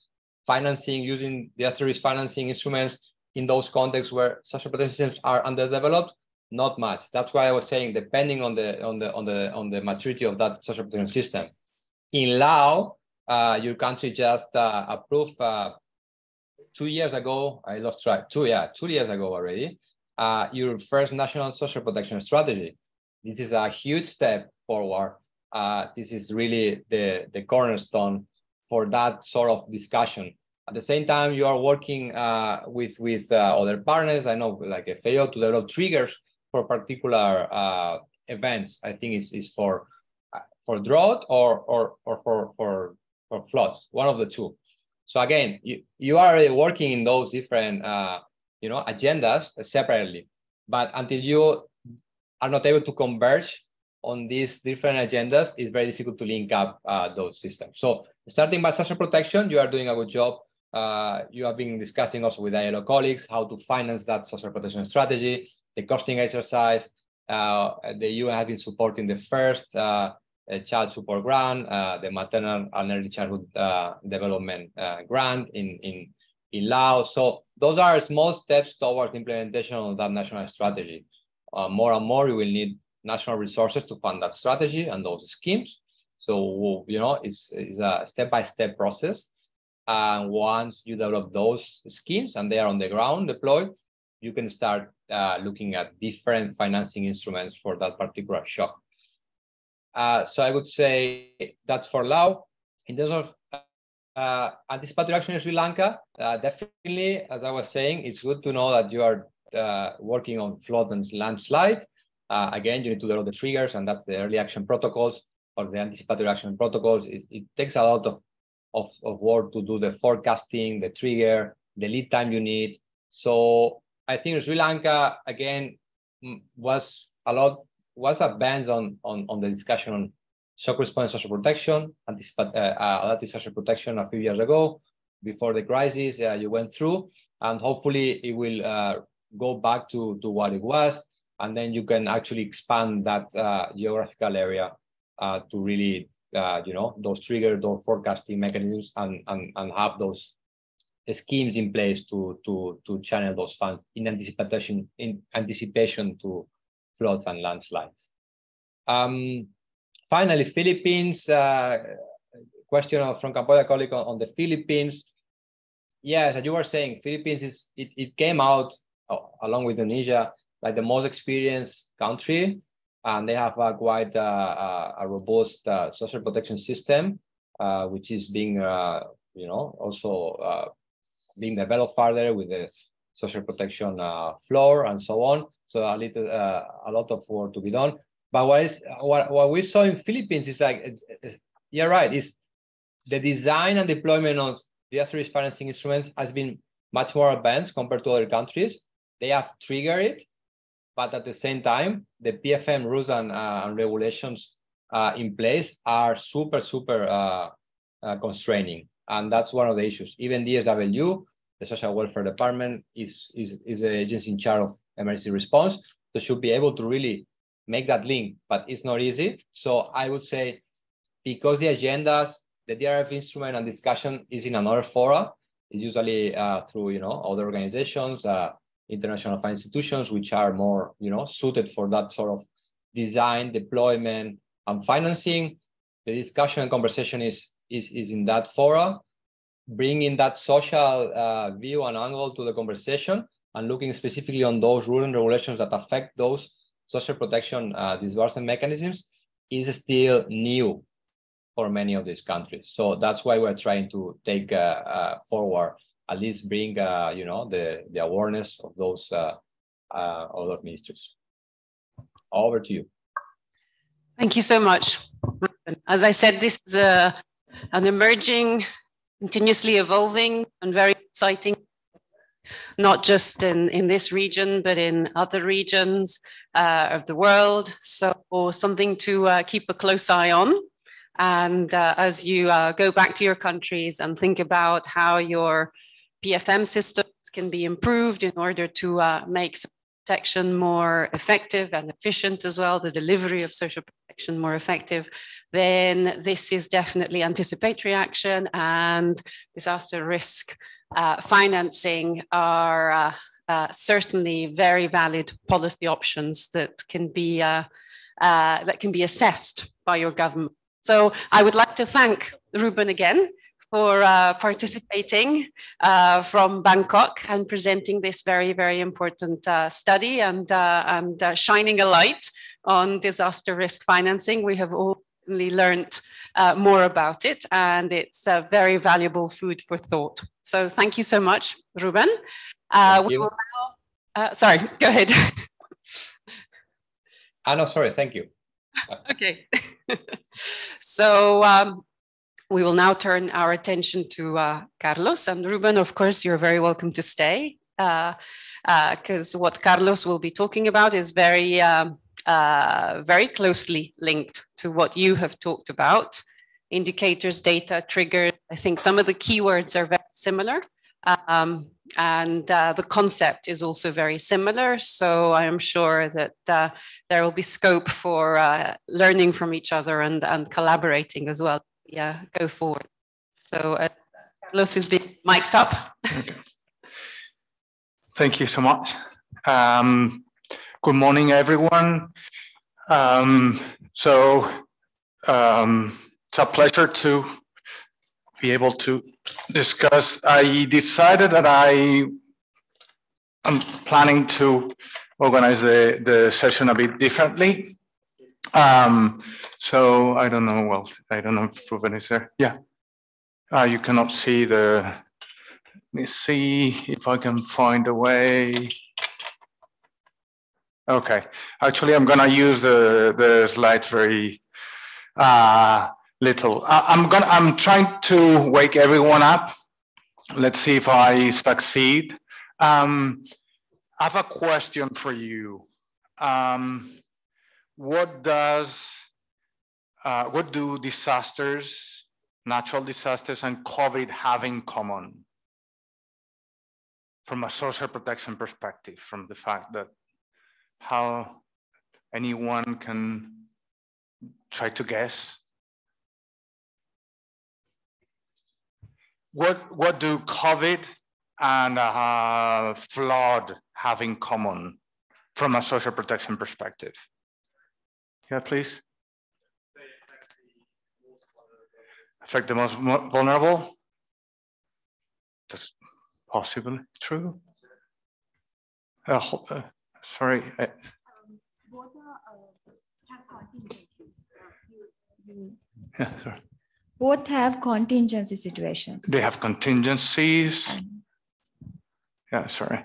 financing using disaster risk financing instruments in those contexts where social protection systems are underdeveloped? Not much. That's why I was saying, depending on the maturity of that social protection system. In Lao, your country just approved 2 years ago. I lost track. 2 years ago already. Your first national social protection strategy. This is a huge step forward. This is really the cornerstone for that sort of discussion. At the same time, you are working with other partners. I know, like FAO, to develop triggers for particular events. I think it's for drought or for floods, one of the two. So again, you are working in those different agendas separately, but until you are not able to converge on these different agendas, it's very difficult to link up those systems. So starting by social protection, you are doing a good job. You have been discussing also with ILO colleagues how to finance that social protection strategy, the costing exercise. The UN has been supporting the first child support grant, the maternal and early childhood development grant in Laos. So those are small steps towards implementation of that national strategy. More and more, you will need national resources to fund that strategy and those schemes. So, it's a step-by-step process. And once you develop those schemes and they are on the ground deployed, you can start looking at different financing instruments for that particular shock. So I would say that's for Lao. In terms of anticipatory action in Sri Lanka, definitely, as I was saying, it's good to know that you are working on flood and landslide. Again, you need to develop the triggers, and that's the early action protocols or the anticipatory action protocols. It takes a lot of work to do the forecasting, the trigger, the lead time you need. So I think Sri Lanka, again, was advanced on the discussion on shock response social protection, adaptive social protection a few years ago, before the crisis you went through, and hopefully it will go back to what it was, and then you can actually expand that geographical area to really, those triggers, those forecasting mechanisms, and have those schemes in place to channel those funds in anticipation to floods and landslides. Finally, Philippines, question from Cambodia colleague on the Philippines. Yes, as you were saying, Philippines it came out along with Indonesia like the most experienced country, and they have quite a robust social protection system, which is being also being developed further with the social protection floor and so on. So a lot of work to be done. But what we saw in Philippines is like, you're right, is the design and deployment of disaster risk financing instruments has been much more advanced compared to other countries. They have triggered it, but at the same time, the PFM rules and regulations in place are super constraining, and that's one of the issues. Even DSW, the Social Welfare Department, is the agency in charge of emergency response, so should be able to really make that link, but it's not easy. So I would say, because the agendas, the DRF instrument and discussion is in another fora, it's usually through other organizations, international finance institutions, which are more suited for that sort of design, deployment, and financing. The discussion and conversation is in that fora, bringing that social view and angle to the conversation, and looking specifically on those rules and regulations that affect those social protection disbursement mechanisms is still new for many of these countries. So that's why we're trying to take forward, at least bring the awareness of those other ministries. Over to you. Thank you so much. As I said, this is an emerging, continuously evolving, and very exciting not just in this region, but in other regions of the world. So something to keep a close eye on. And as you go back to your countries and think about how your PFM systems can be improved in order to make protection more effective and efficient as well, the delivery of social protection more effective, then this is definitely anticipatory action, and disaster risk financing are certainly very valid policy options that can be assessed by your government. So I would like to thank Ruben again for participating from Bangkok and presenting this very, very important study and shining a light on disaster risk financing. We have all learned more about it, and it's very valuable food for thought. So thank you so much, Ruben. We will now, sorry, go ahead. No, sorry, thank you. Okay. So we will now turn our attention to Carlos. And Ruben, of course, you're very welcome to stay, because what Carlos will be talking about is very, very closely linked to what you have talked about. Indicators, data, triggers. I think some of the keywords are very similar. And the concept is also very similar. So I am sure that there will be scope for learning from each other and collaborating as well. Yeah, go forward. So Carlos is being mic'd up. Okay. Thank you so much. Good morning, everyone. It's a pleasure to be able to discuss. I decided that I'm planning to organize the session a bit differently. So I don't know, well, I don't know if Ruben is there. Yeah. You cannot see the, let me see if I can find a way. Okay, actually I'm gonna use the slide very little. I'm trying to wake everyone up. Let's see if I succeed. I have a question for you. What do disasters, natural disasters, and COVID have in common from a social protection perspective, from the fact that how anyone can try to guess? What do COVID and flood have in common from a social protection perspective? Yeah, please. Affect the most vulnerable? That's possibly true. Sorry. Both have contingencies. Yeah, sorry. Both have contingency situations. They have contingencies. Yeah, sorry.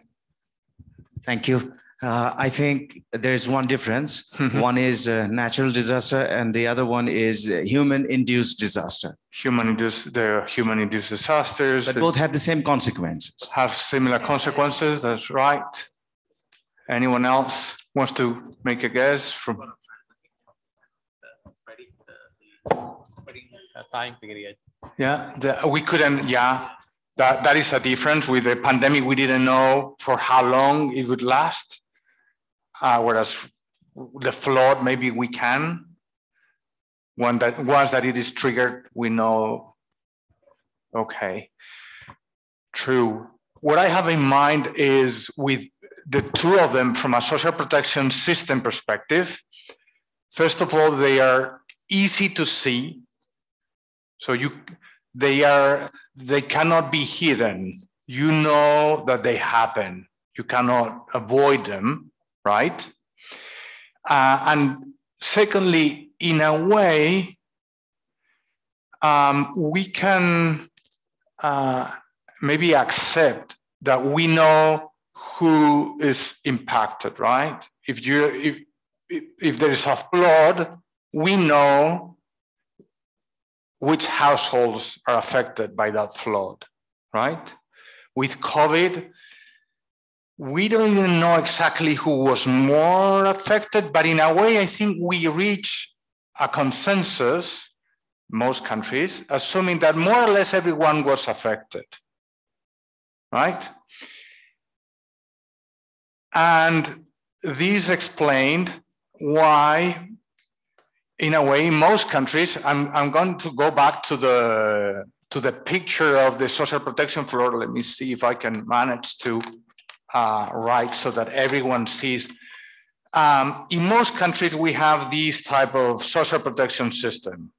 Thank you. I think there's one difference. One is natural disaster, and the other one is human-induced disaster. Human-induced disasters. But both have the same consequences. Have similar consequences. That's right. Anyone else wants to make a guess from? Yeah, we couldn't. Yeah, that is a difference. With the pandemic, we didn't know for how long it would last. Whereas the flood, maybe we can. Once that it is triggered, we know. Okay, true. What I have in mind is with the two of them from a social protection system perspective. First of all, they are easy to see. So they cannot be hidden. You know that they happen. You cannot avoid them, right? And secondly, in a way, we can maybe accept that we know who is impacted, right? If there is a flood, we know which households are affected by that flood, right? With COVID, we don't even know exactly who was more affected, but in a way, I think we reach a consensus, most countries, assuming that more or less everyone was affected, right? And this explained why, in a way, in most countries, I'm going to go back to the picture of the social protection floor. Let me see if I can manage to write so that everyone sees. In most countries, we have this type of social protection system.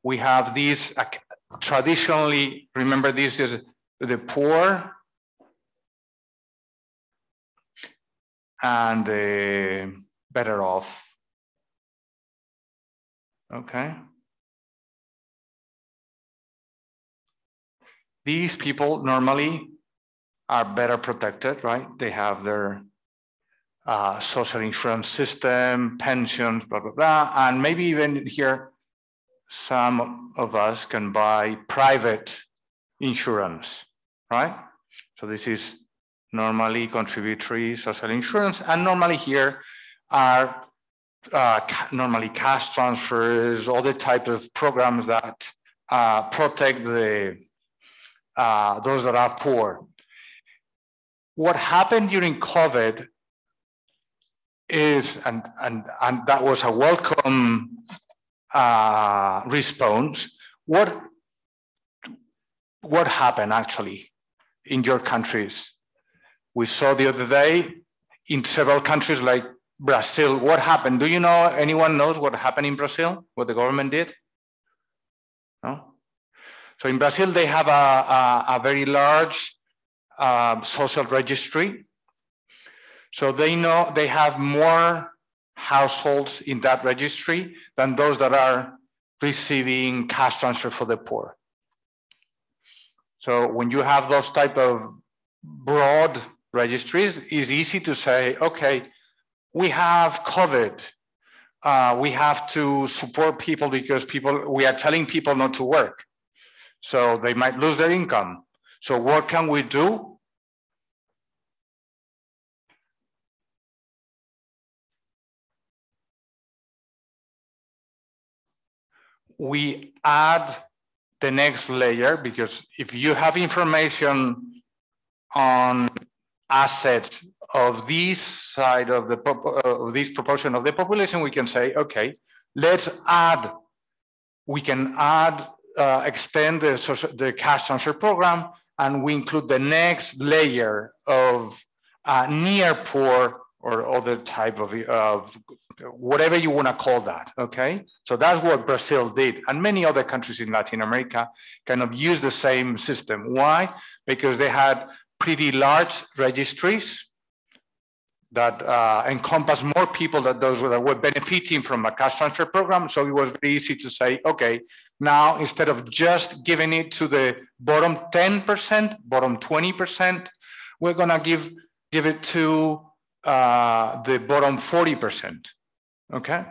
We have these traditionally, remember this is the poor and the better off. Okay. These people normally are better protected, right? They have their social insurance system, pensions, blah, blah, blah. And maybe even here, some of us can buy private insurance, right? So this is normally contributory social insurance. And normally here are normally cash transfers, all the type of programs that protect the those that are poor. What happened during COVID is, and that was a welcome response. What happened actually in your countries? We saw the other day in several countries like Brazil. What happened? Do you know, anyone knows what happened in Brazil? What the government did? No? So in Brazil, they have a very large social registry. So they know they have more households in that registry than those that are receiving cash transfer for the poor. So when you have those type of broad registries, it's easy to say, okay, we have COVID. We have to support people because we are telling people not to work. So they might lose their income. So what can we do? We add the next layer, because if you have information on assets of this side of this proportion of the population, we can say, okay, let's add, we can add, extend the cash transfer program, and we include the next layer of near poor or other type of whatever you want to call that, okay? So that's what Brazil did, and many other countries in Latin America kind of use the same system. Why? Because they had pretty large registries that encompass more people than those that were benefiting from a cash transfer program. So it was very easy to say, okay, now instead of just giving it to the bottom 10%, bottom 20%, we're gonna give it to the bottom 40%, okay?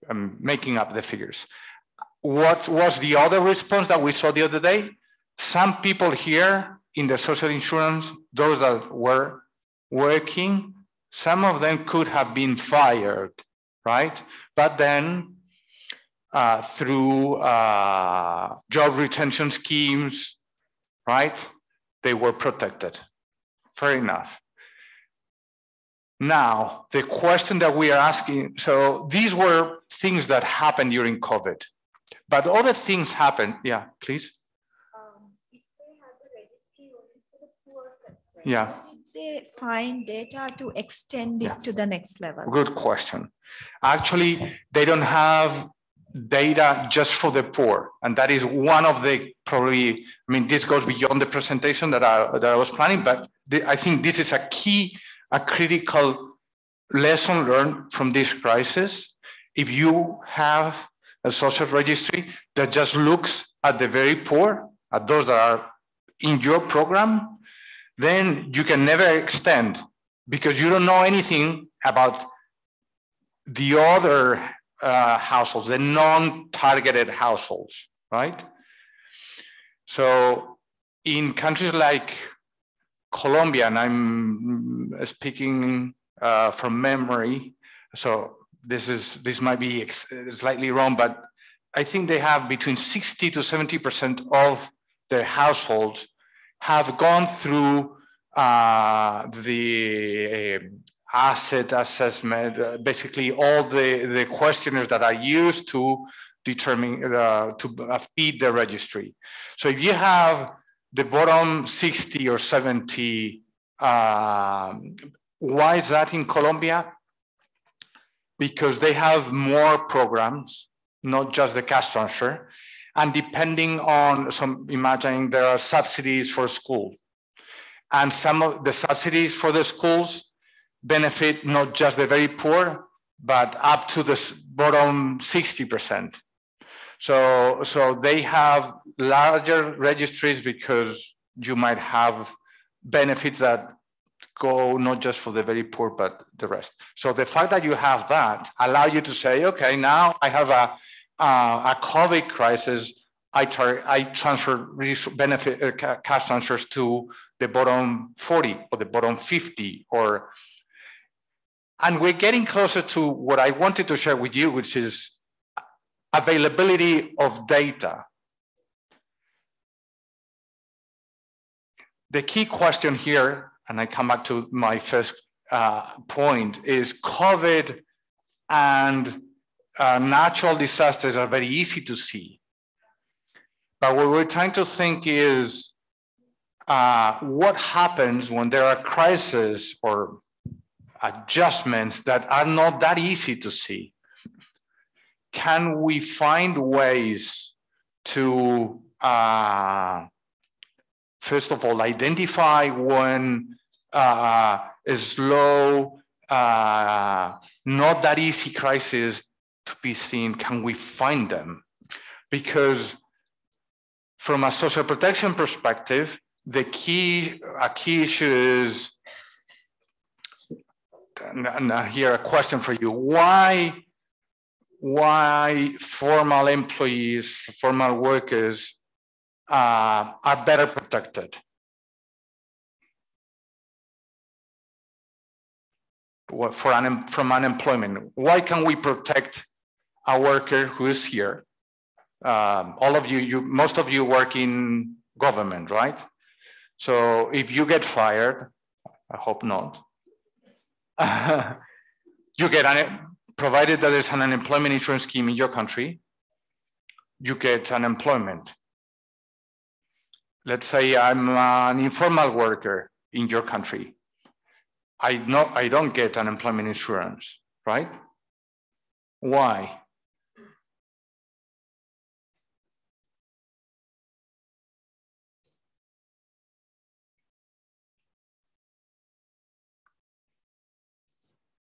I'm making up the figures. What was the other response that we saw the other day? Some people here in the social insurance, those that were working, some of them could have been fired, right? But then through job retention schemes, right? They were protected. Fair enough. Now, the question that we are asking, so these were things that happened during COVID, but other things happened. Yeah, please. If they have the registry only for the poor sector, yeah. how did they find data to extend it to the next level? Good question. Actually, they don't have data just for the poor. And that is one of the probably, I mean, this goes beyond the presentation that I was planning, but I think this is a critical lesson learned from this crisis. If you have a social registry that just looks at the very poor, at those that are in your program, then you can never extend because you don't know anything about the other households, the non-targeted households, right? So in countries like Colombia, and I'm speaking from memory, so this might be slightly wrong, but I think they have between 60 to 70% of their households have gone through the asset assessment, basically all the questionnaires that are used to determine, to feed the registry. So if you have the bottom 60 or 70, why is that in Colombia? Because they have more programs, not just the cash transfer. And depending on imagining there are subsidies for school. And some of the subsidies for the schools benefit not just the very poor, but up to the bottom 60%. So they have larger registries because you might have benefits that go not just for the very poor, but the rest. So the fact that you have that allow you to say, okay, now I have a COVID crisis, I transfer benefit cash transfers to the bottom 40 or the bottom 50, and we're getting closer to what I wanted to share with you, which is availability of data. The key question here, and I come back to my first point, is COVID and natural disasters are very easy to see. But what we're trying to think is what happens when there are crises or adjustments that are not that easy to see. Can we find ways to, first of all, identify when a slow, not that easy crisis to be seen? Can we find them? Because from a social protection perspective, a key issue is, and here a question for you, why formal employees, formal workers are better protected? From unemployment, why can we protect a worker who is here? All of you, most of you work in government, right? So if you get fired, I hope not, you get provided that there's an unemployment insurance scheme in your country, you get unemployment. Let's say I'm an informal worker in your country. I don't get unemployment insurance, right? Why?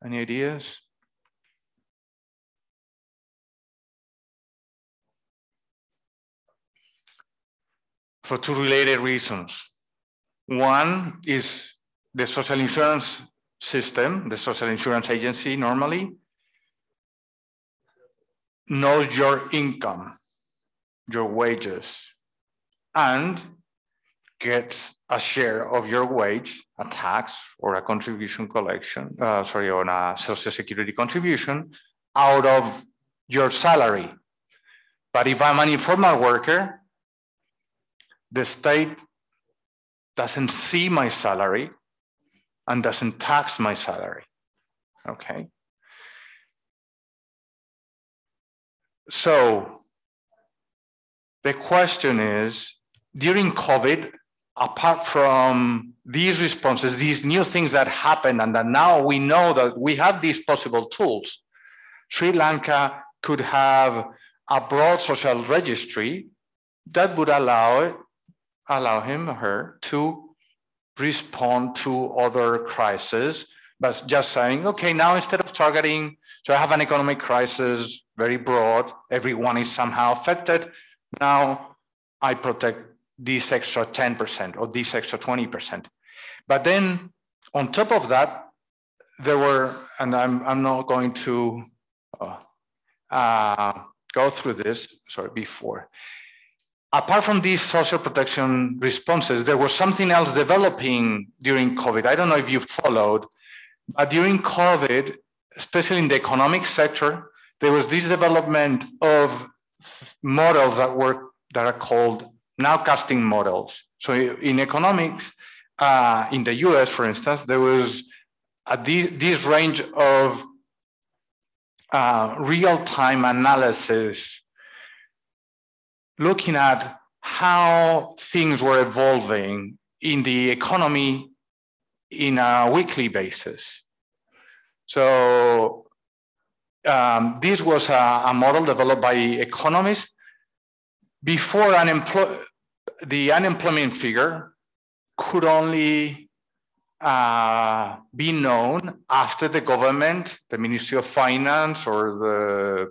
Any ideas? For two related reasons. One is the social insurance system, the social insurance agency normally knows your income, your wages, and gets a share of your wage, a tax or a contribution collection, on a social security contribution out of your salary. But if I'm an informal worker, the state doesn't see my salary and doesn't tax my salary, okay? So the question is, during COVID, apart from these responses, these new things that happened, and that now we know that we have these possible tools, Sri Lanka could have a broad social registry that would allow him or her to respond to other crises, but just saying, okay, now instead of targeting, so I have an economic crisis, very broad, everyone is somehow affected, now I protect this extra 10% or this extra 20%. But then on top of that, there were, and I'm not going to go through this, sorry, before. apart from these social protection responses, there was something else developing during COVID. I don't know if you followed, but during COVID, especially in the economic sector, there was this development of models that are called nowcasting models. So in economics, in the US, for instance, there was this range of real-time analysis looking at how things were evolving in the economy in a weekly basis. So this was a model developed by economists before the unemployment figure could only be known after the government, the Ministry of Finance or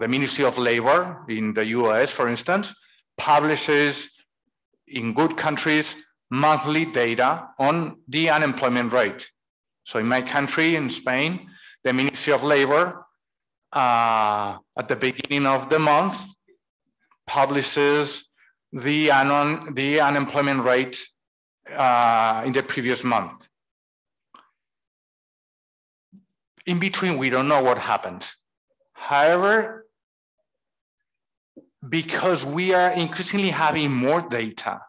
the Ministry of Labor in the US, for instance, publishes in good countries monthly data on the unemployment rate. So in my country, in Spain, the Ministry of Labor at the beginning of the month publishes the unemployment rate in the previous month. In between, we don't know what happens. However, because we are increasingly having more data,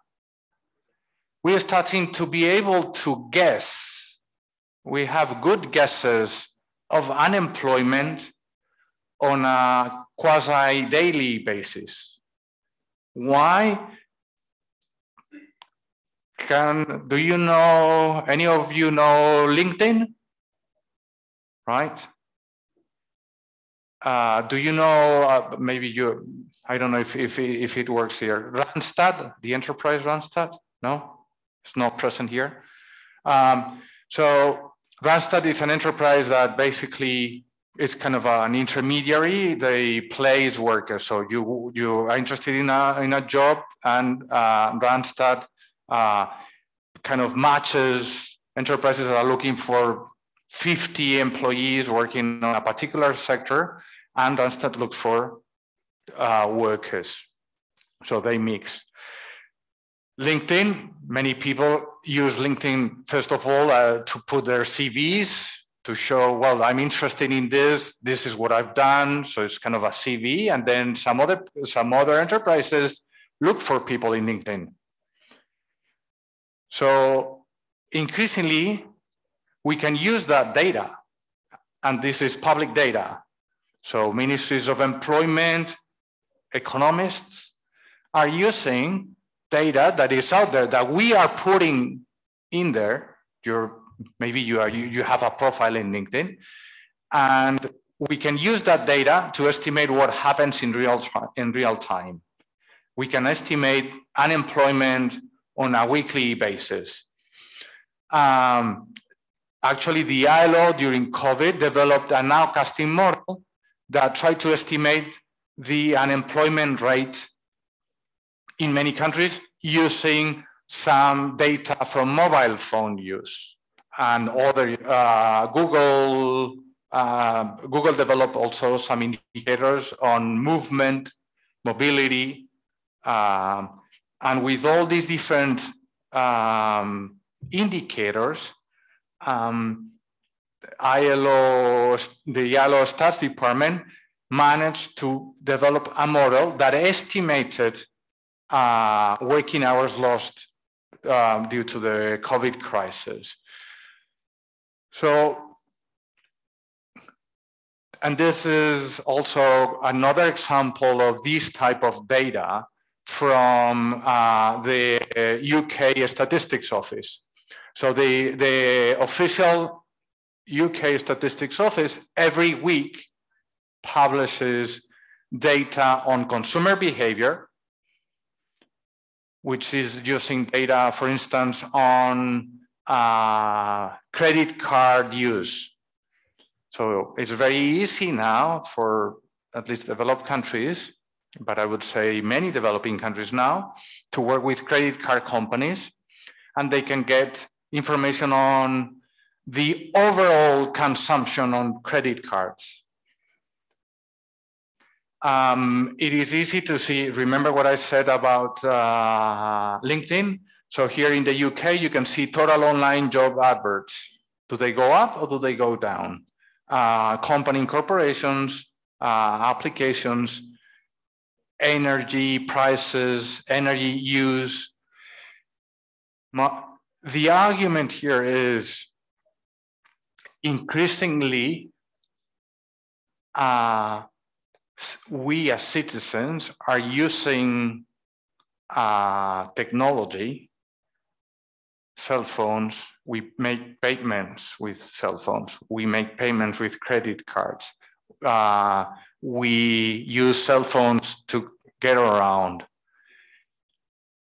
we are starting to be able to guess. We have good guesses of unemployment on a quasi-daily basis. Why? Do you know, any of you know LinkedIn? Right? Do you know, maybe you, I don't know if it works here, Randstad, the enterprise Randstad? No, it's not present here. So Randstad is an enterprise that basically is kind of an intermediary. They place workers. So you are interested in a job, and Randstad kind of matches enterprises that are looking for 50 employees working on a particular sector, and Randstad looks for workers. So they mix. LinkedIn, many people use LinkedIn, first of all, to put their CVs, to show, well, I'm interested in this is what I've done. So it's kind of a CV. And then some other enterprises look for people in LinkedIn. So increasingly, we can use that data, and this is public data. So ministries of employment, economists are using data that is out there that we are putting in there. Maybe you have a profile in LinkedIn, and we can use that data to estimate what happens in real time. We can estimate unemployment on a weekly basis. Actually, the ILO during COVID developed a nowcasting model that tried to estimate the unemployment rate in many countries using some data from mobile phone use. And other Google developed also some indicators on movement, mobility, and with all these different indicators, the ILO Stats Department managed to develop a model that estimated working hours lost due to the COVID crisis. So, and this is also another example of this type of data from the UK Statistics Office. So the official UK Statistics Office every week publishes data on consumer behavior, which is using data, for instance, on credit card use. So it's very easy now for at least developed countries, but I would say many developing countries now, to work with credit card companies, and they can get information on the overall consumption on credit cards. It is easy to see, remember what I said about LinkedIn? So here in the UK, you can see total online job adverts. Do they go up or do they go down? Company incorporations, applications, energy prices, energy use. The argument here is increasingly we as citizens are using technology, cell phones. We make payments with cell phones. We make payments with credit cards. We use cell phones to get around.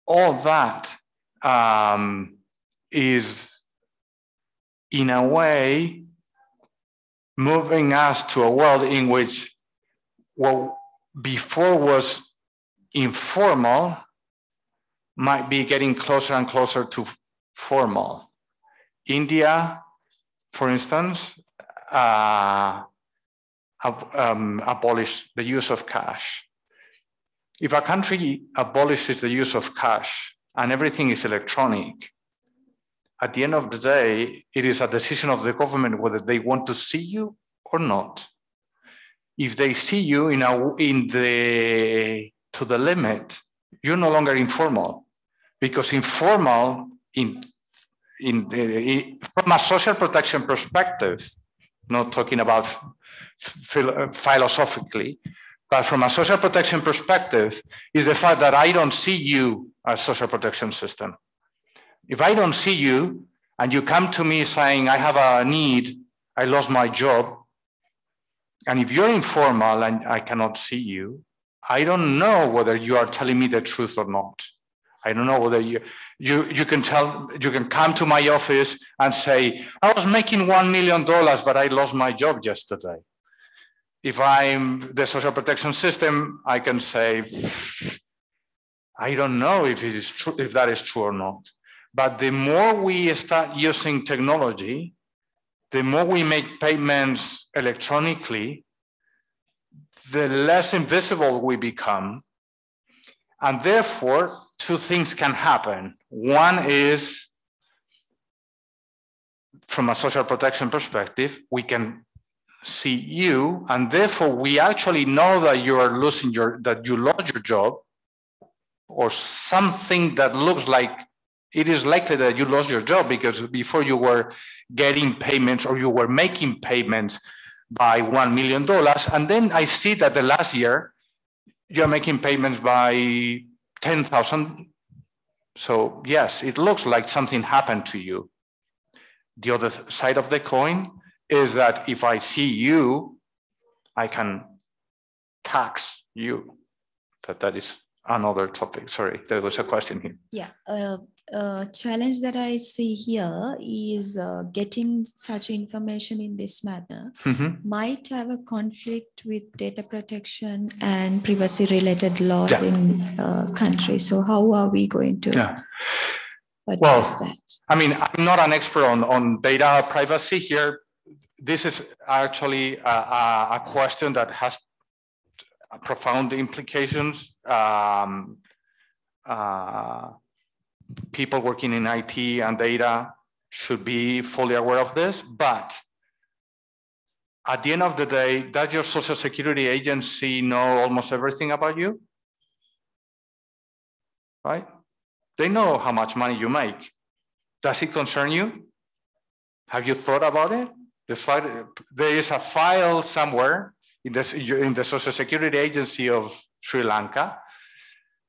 All that is, in a way, moving us to a world in which what before was informal might be getting closer and closer to formal. India, for instance, abolished the use of cash. If a country abolishes the use of cash and everything is electronic, at the end of the day, it is a decision of the government whether they want to see you or not. If they see you to the limit, you're no longer informal, because informal from a social protection perspective, not talking about philosophically, but from a social protection perspective, is the fact that I don't see you as social protection system. If I don't see you and you come to me saying, I have a need, I lost my job, and if you're informal and I cannot see you, I don't know whether you are telling me the truth or not. I don't know whether you can come to my office and say, I was making $1 million, but I lost my job yesterday. If I'm the social protection system, I can say, I don't know if it is true, if that is true or not. But the more we start using technology, the more we make payments electronically, the less invisible we become. And therefore, two things can happen. One is, from a social protection perspective, we can see you, and therefore we actually know that you are losing that you lost your job, or something that looks like it is likely that you lost your job, because before you were getting payments or you were making payments by $1 million. And then I see that the last year you're making payments by 10,000. So yes, it looks like something happened to you. The other side of the coin is that if I see you, I can tax you. That is another topic. Sorry, there was a question here. Yeah, challenge that I see here is getting such information in this manner might have a conflict with data protection and privacy related laws in countries. So how are we going to address that? I mean, I'm not an expert on data privacy here. This is actually a question that has profound implications. People working in IT and data should be fully aware of this, but at the end of the day, does your Social Security agency know almost everything about you? Right? They know how much money you make. Does it concern you? Have you thought about it? There is a file somewhere in the Social Security Agency of Sri Lanka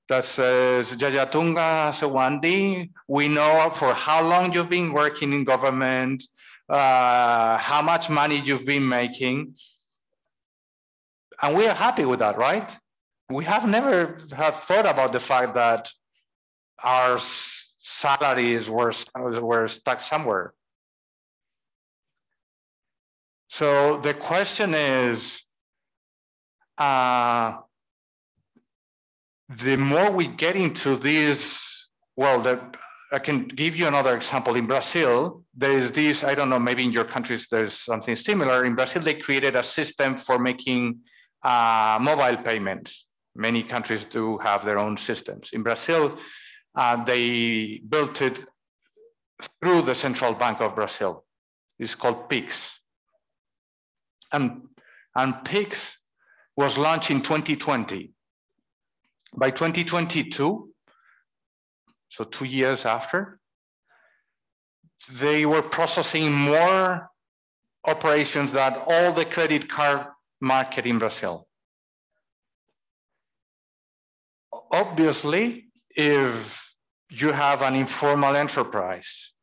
that says, Jayatunga Sewandi, we know for how long you've been working in government, how much money you've been making. And we are happy with that, right? We have never thought about the fact that our salaries were stuck somewhere. So the question is, the more we get into this, I can give you another example. In Brazil, there is this, I don't know, maybe in your countries there's something similar. In Brazil, they created a system for making mobile payments. Many countries do have their own systems. In Brazil, they built it through the Central Bank of Brazil. It's called PIX. And PIX was launched in 2020. By 2022, so 2 years after, they were processing more operations than all the credit card market in Brazil. Obviously, if you have an informal enterprise,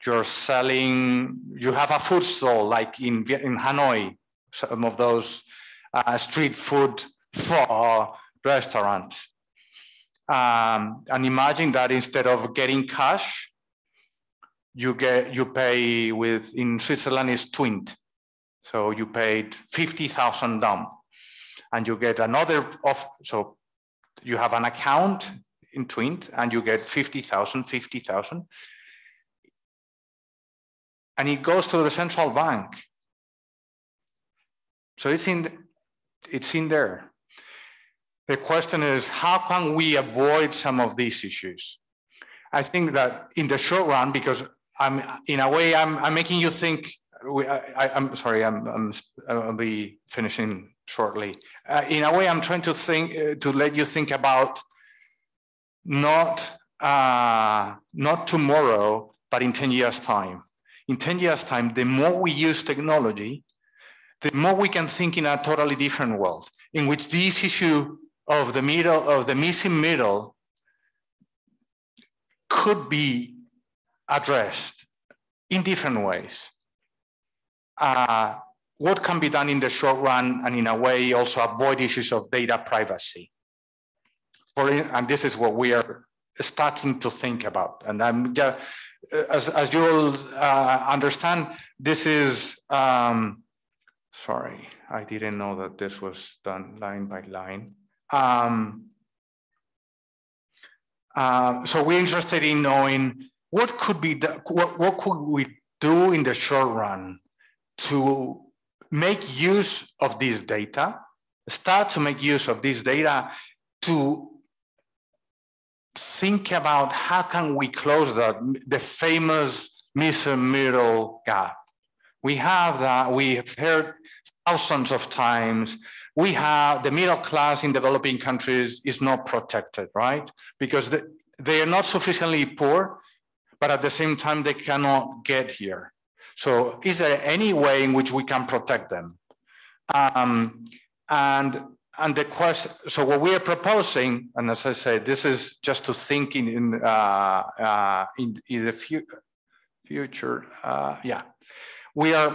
you're selling, you have a food stall like in Hanoi, some of those street food for restaurants. And imagine that instead of getting cash, you pay with, in Switzerland is Twint. So you paid 50,000 dam and you get another so you have an account in Twint and you get 50,000. And it goes to the central bank. So it's in there. The question is, how can we avoid some of these issues? I think that in the short run, because in a way I'm making you think. I'm sorry, I'll be finishing shortly. In a way, I'm trying to think to let you think about not tomorrow, but in 10 years' time. In 10 years' time, the more we use technology, the more we can think in a totally different world, in which this issue of the missing middle could be addressed in different ways. What can be done in the short run, and in a way also avoid issues of data privacy. And this is what we are starting to think about. And I'm just, as you will understand, this is, sorry, I didn't know that this was done line by line. So we're interested in knowing what could be what could we do in the short run to make use of this data, start to make use of this data to think about how can we close the famous missing middle gap. We have that, we have heard thousands of times. We have the middle class in developing countries is not protected, right? Because they are not sufficiently poor, but at the same time, they cannot get here. So is there any way in which we can protect them? And the question, so what we are proposing, and as I said, this is just to think in the future. Yeah, we're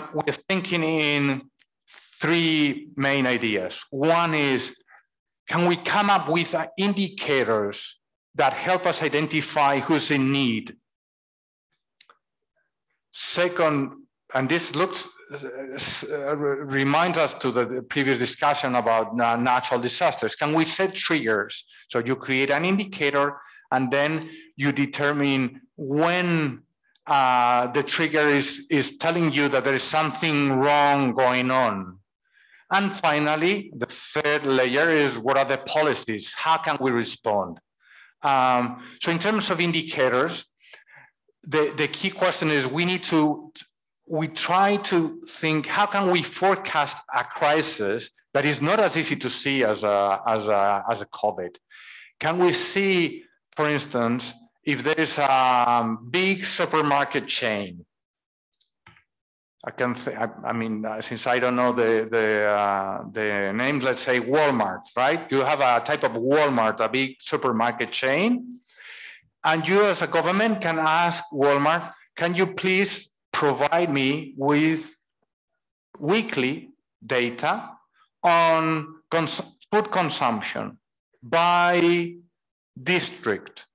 thinking in three main ideas. One is, can we come up with indicators that help us identify who's in need? Second, and this reminds us to the previous discussion about natural disasters. Can we set triggers? So you create an indicator and then you determine when the trigger is telling you that there is something wrong going on. And finally, the third layer is, what are the policies? How can we respond? So in terms of indicators, the key question is we try to think, how can we forecast a crisis that is not as easy to see as a COVID? Can we see, for instance, if there is a big supermarket chain? I mean, since I don't know the names, let's say Walmart, right? You have a type of Walmart, a big supermarket chain. And you as a government can ask Walmart, can you please provide me with weekly data on food consumption by district?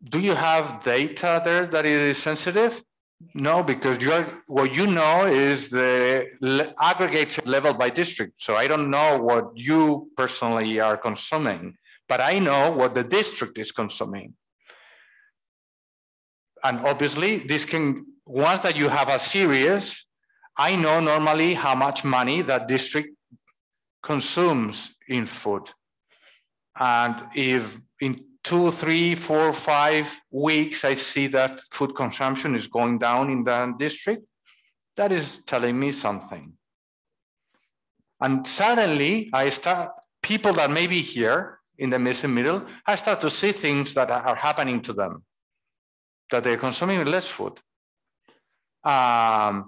Do you have data there that is sensitive? No, because what you know is the aggregated level by district. So I don't know what you personally are consuming, but I know what the district is consuming. And obviously this can, once that you have a series, I know normally how much money that district consumes in food. And if in 2, 3, 4, 5 weeks, I see that food consumption is going down in that district, that is telling me something. And suddenly I start, people that may be here in the missing middle, I start to see things that are happening to them, that they're consuming less food. And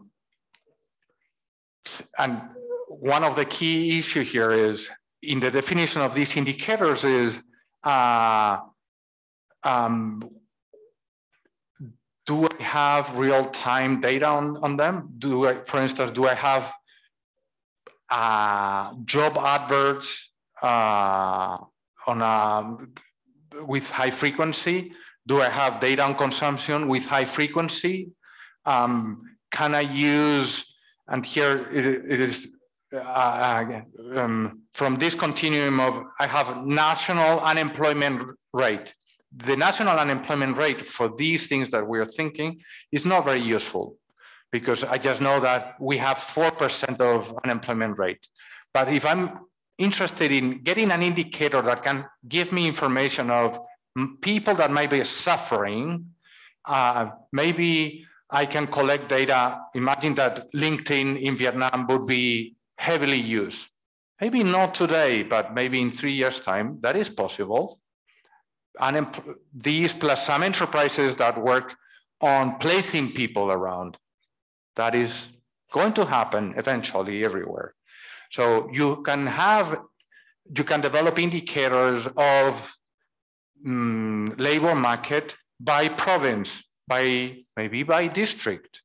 one of the key issues here is, in the definition of these indicators is, do I have real-time data on them? Do I, for instance, do I have job adverts with high frequency? Do I have data on consumption with high frequency? Can I use, and here it is from this continuum of, I have national unemployment rate. The national unemployment rate for these things that we're thinking is not very useful, because I just know that we have 4% of unemployment rate. But if I'm interested in getting an indicator that can give me information of people that might be suffering, maybe I can collect data. Imagine that LinkedIn in Vietnam would be heavily used. Maybe not today, but maybe in 3 years' time, that is possible. And these plus some enterprises that work on placing people around, that is going to happen eventually everywhere. So you can develop indicators of labor market by province, maybe by district.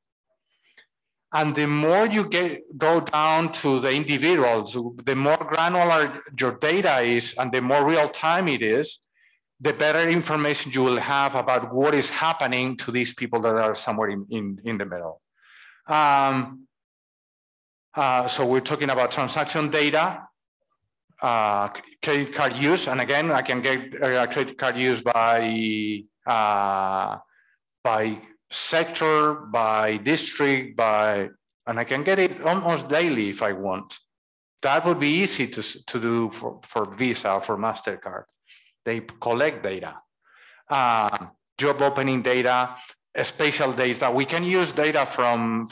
And the more you go down to the individuals, the more granular your data is and the more real time it is, the better information you will have about what is happening to these people that are somewhere in the middle. So we're talking about transaction data, credit card use, and again, I can get credit card use by sector, by district, and I can get it almost daily if I want. That would be easy to do for Visa or for MasterCard. They collect data, job opening data, spatial data. We can use data from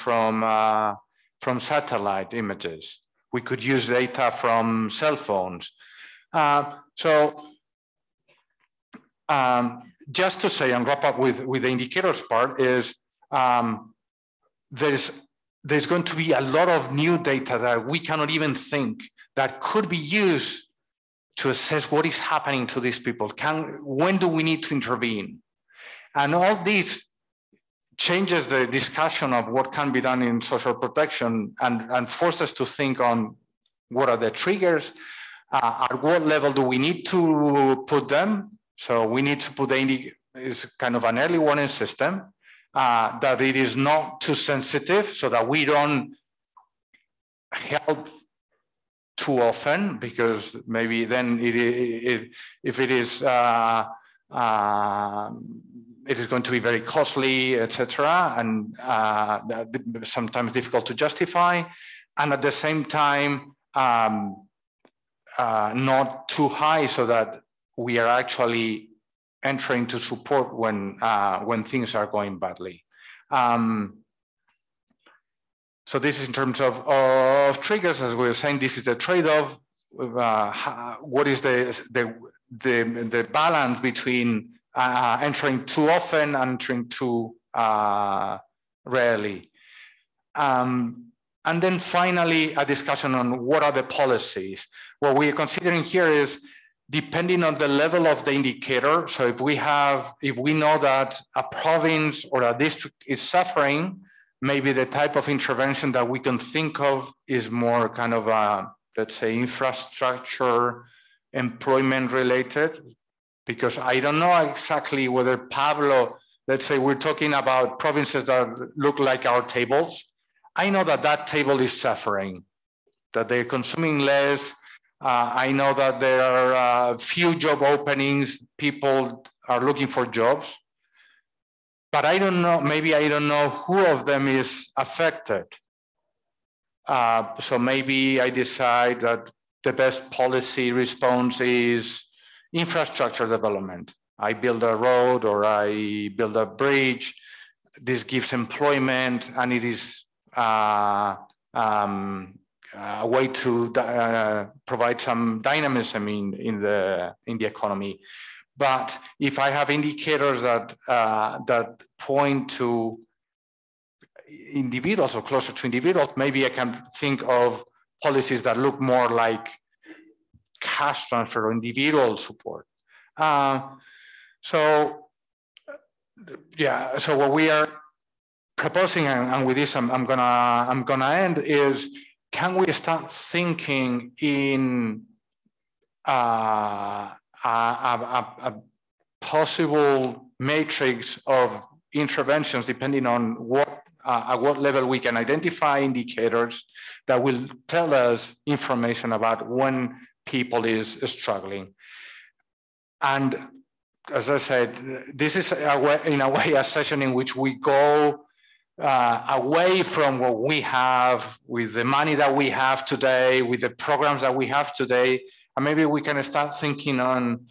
satellite images. We could use data from cell phones. Just to say and wrap up with the indicators part is there's going to be a lot of new data that we cannot even think that could be used to assess what is happening to these people. When do we need to intervene? And all these changes the discussion of what can be done in social protection and force us to think on what are the triggers, at what level do we need to put them. So we need to put is kind of an early warning system, that it is not too sensitive so that we don't help too often, because maybe then if it is going to be very costly, etc., and sometimes difficult to justify, and at the same time not too high so that we are actually entering to support when things are going badly. So this is in terms of triggers, as we were saying. This is the trade-off. What is the balance between entering too often and entering too rarely? And then finally, a discussion on what are the policies. What we are considering here is, depending on the level of the indicator, so if we know that a province or a district is suffering, maybe the type of intervention that we can think of is more kind of let's say, infrastructure, employment related, because I don't know exactly whether Pablo, let's say we're talking about provinces that look like our tables. I know that that table is suffering, that they're consuming less. I know that there are few job openings, people are looking for jobs, but I don't know, maybe I don't know who of them is affected. So maybe I decide that the best policy response is infrastructure development. I build a road or I build a bridge. This gives employment, and it is a way to provide some dynamism in the economy. But if I have indicators that that point to individuals or closer to individuals, maybe I can think of policies that look more like cash transfer or individual support. So what we are proposing, and with this I'm gonna end, is can we start thinking in a possible matrix of interventions depending on at what level we can identify indicators that will tell us information about when people is struggling. And as I said, this is in a way a session in which we go away from what we have with the money that we have today, with the programs that we have today, and maybe we can start thinking on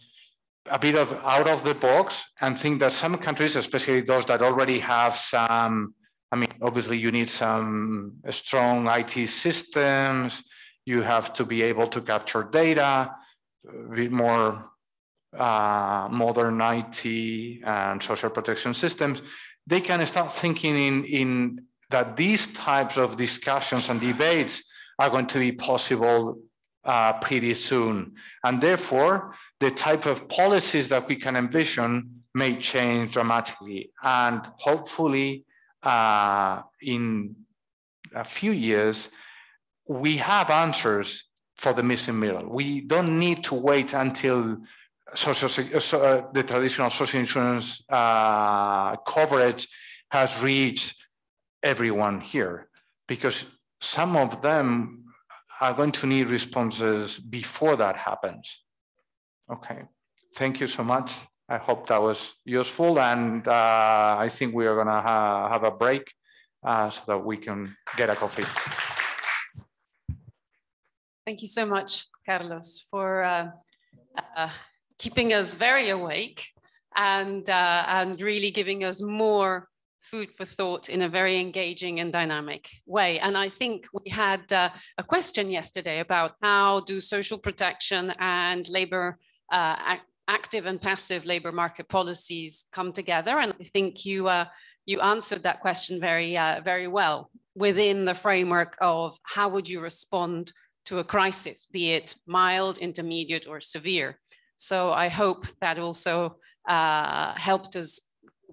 a bit of out of the box and think that some countries, especially those that already have some, I mean, obviously you need some strong IT systems, you have to be able to capture data, a bit more modern IT and social protection systems. They can start thinking in that these types of discussions and debates are going to be possible pretty soon. And therefore, the type of policies that we can envision may change dramatically. And hopefully, in a few years, we have answers for the missing middle. We don't need to wait until the traditional social insurance coverage has reached everyone here, because some of them are going to need responses before that happens. Okay, thank you so much. I hope that was useful, and I think we are gonna have a break so that we can get a coffee. Thank you so much, Carlos, for keeping us very awake and really giving us more food for thought in a very engaging and dynamic way. And I think we had a question yesterday about how do social protection and labor, active and passive labor market policies come together. And I think you answered that question very well within the framework of how would you respond to a crisis, be it mild, intermediate, or severe. So I hope that also helped us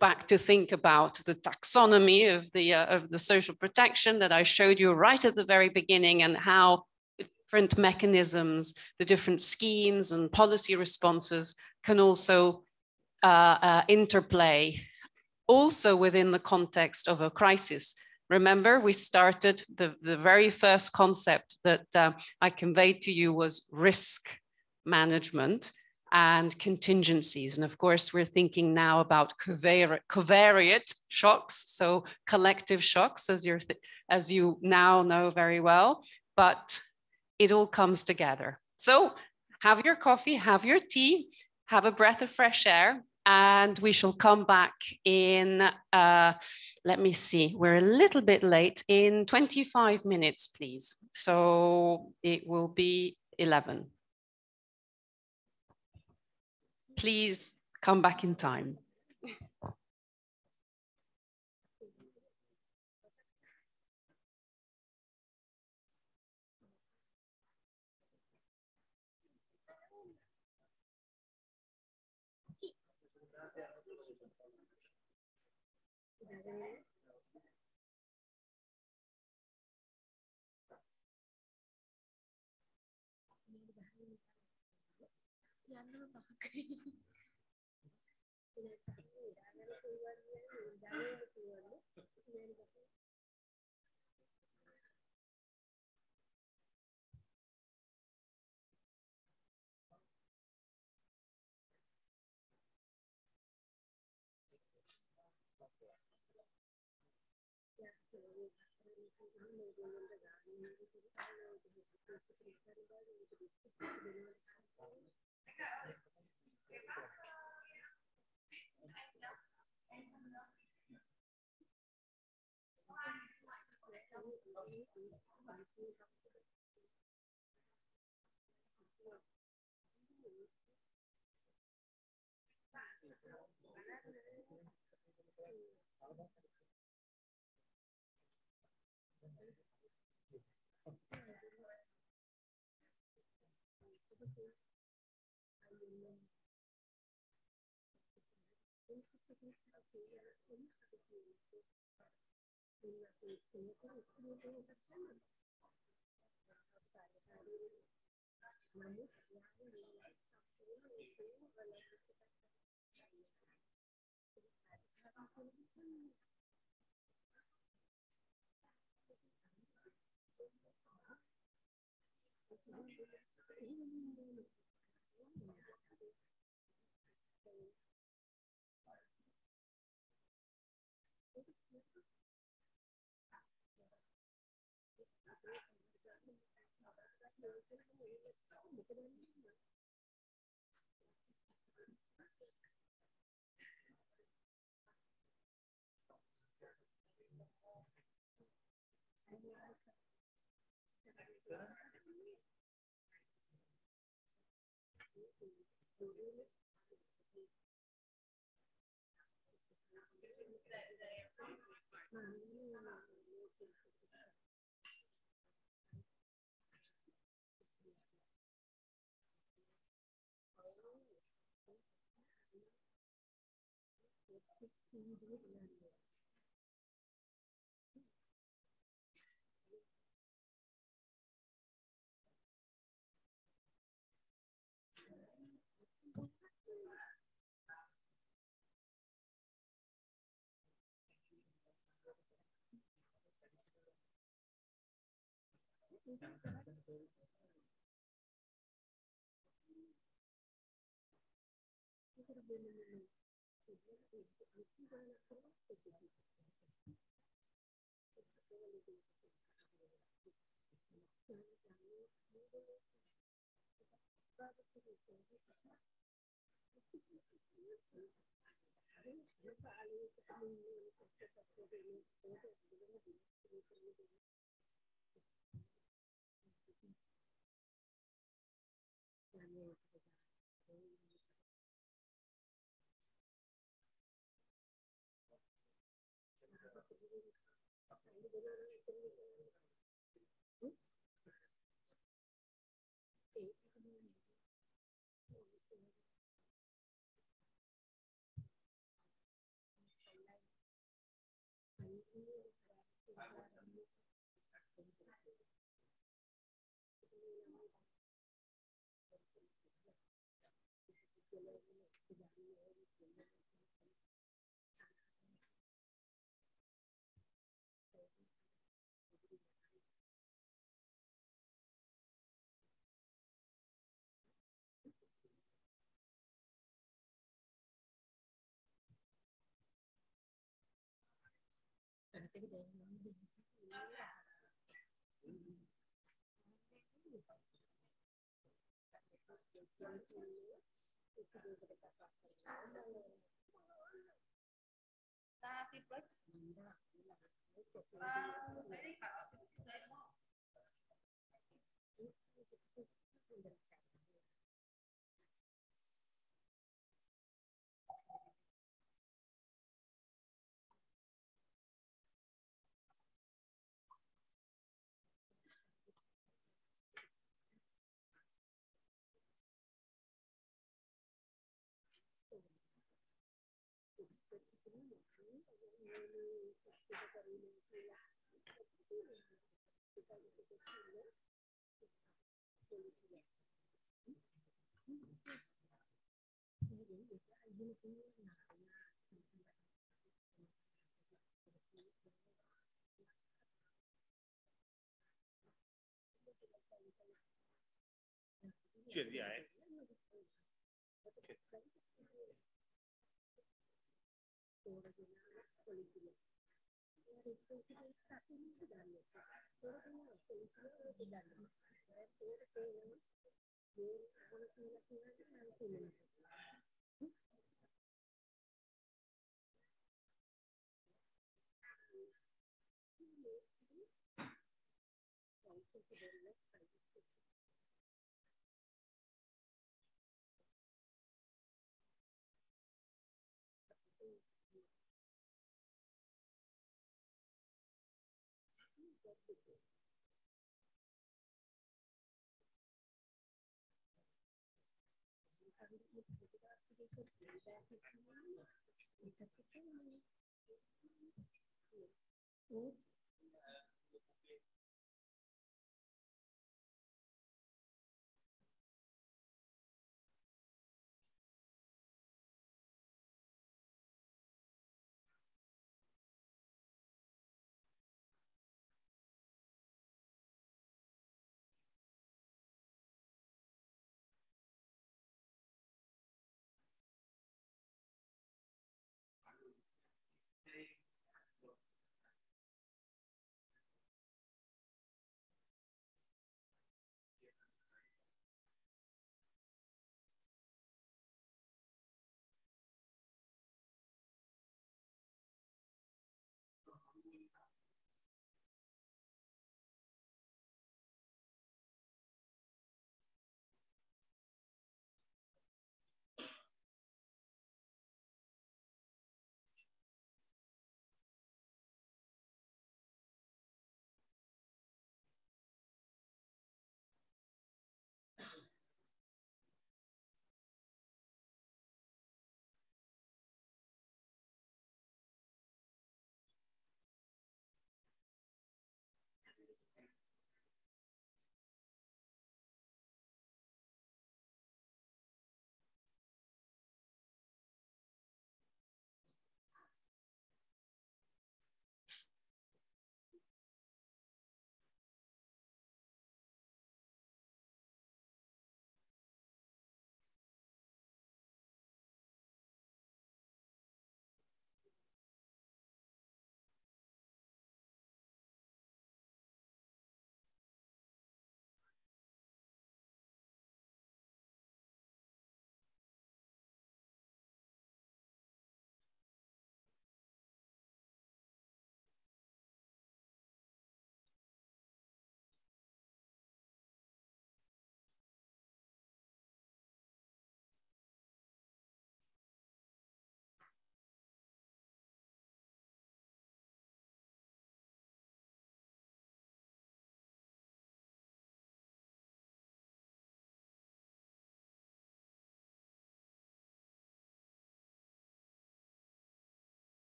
back to think about the taxonomy of the social protection that I showed you right at the very beginning, and how different mechanisms, the different schemes and policy responses can also interplay also within the context of a crisis. Remember, we started, the very first concept that I conveyed to you was risk management and contingencies. And of course, we're thinking now about covariate shocks, so collective shocks, as you now know very well, but it all comes together. So have your coffee, have your tea, have a breath of fresh air, and we shall come back in, let me see, we're a little bit late, in 25 minutes, please. So it will be 11. Please come back in time. Chuyển gì ấy?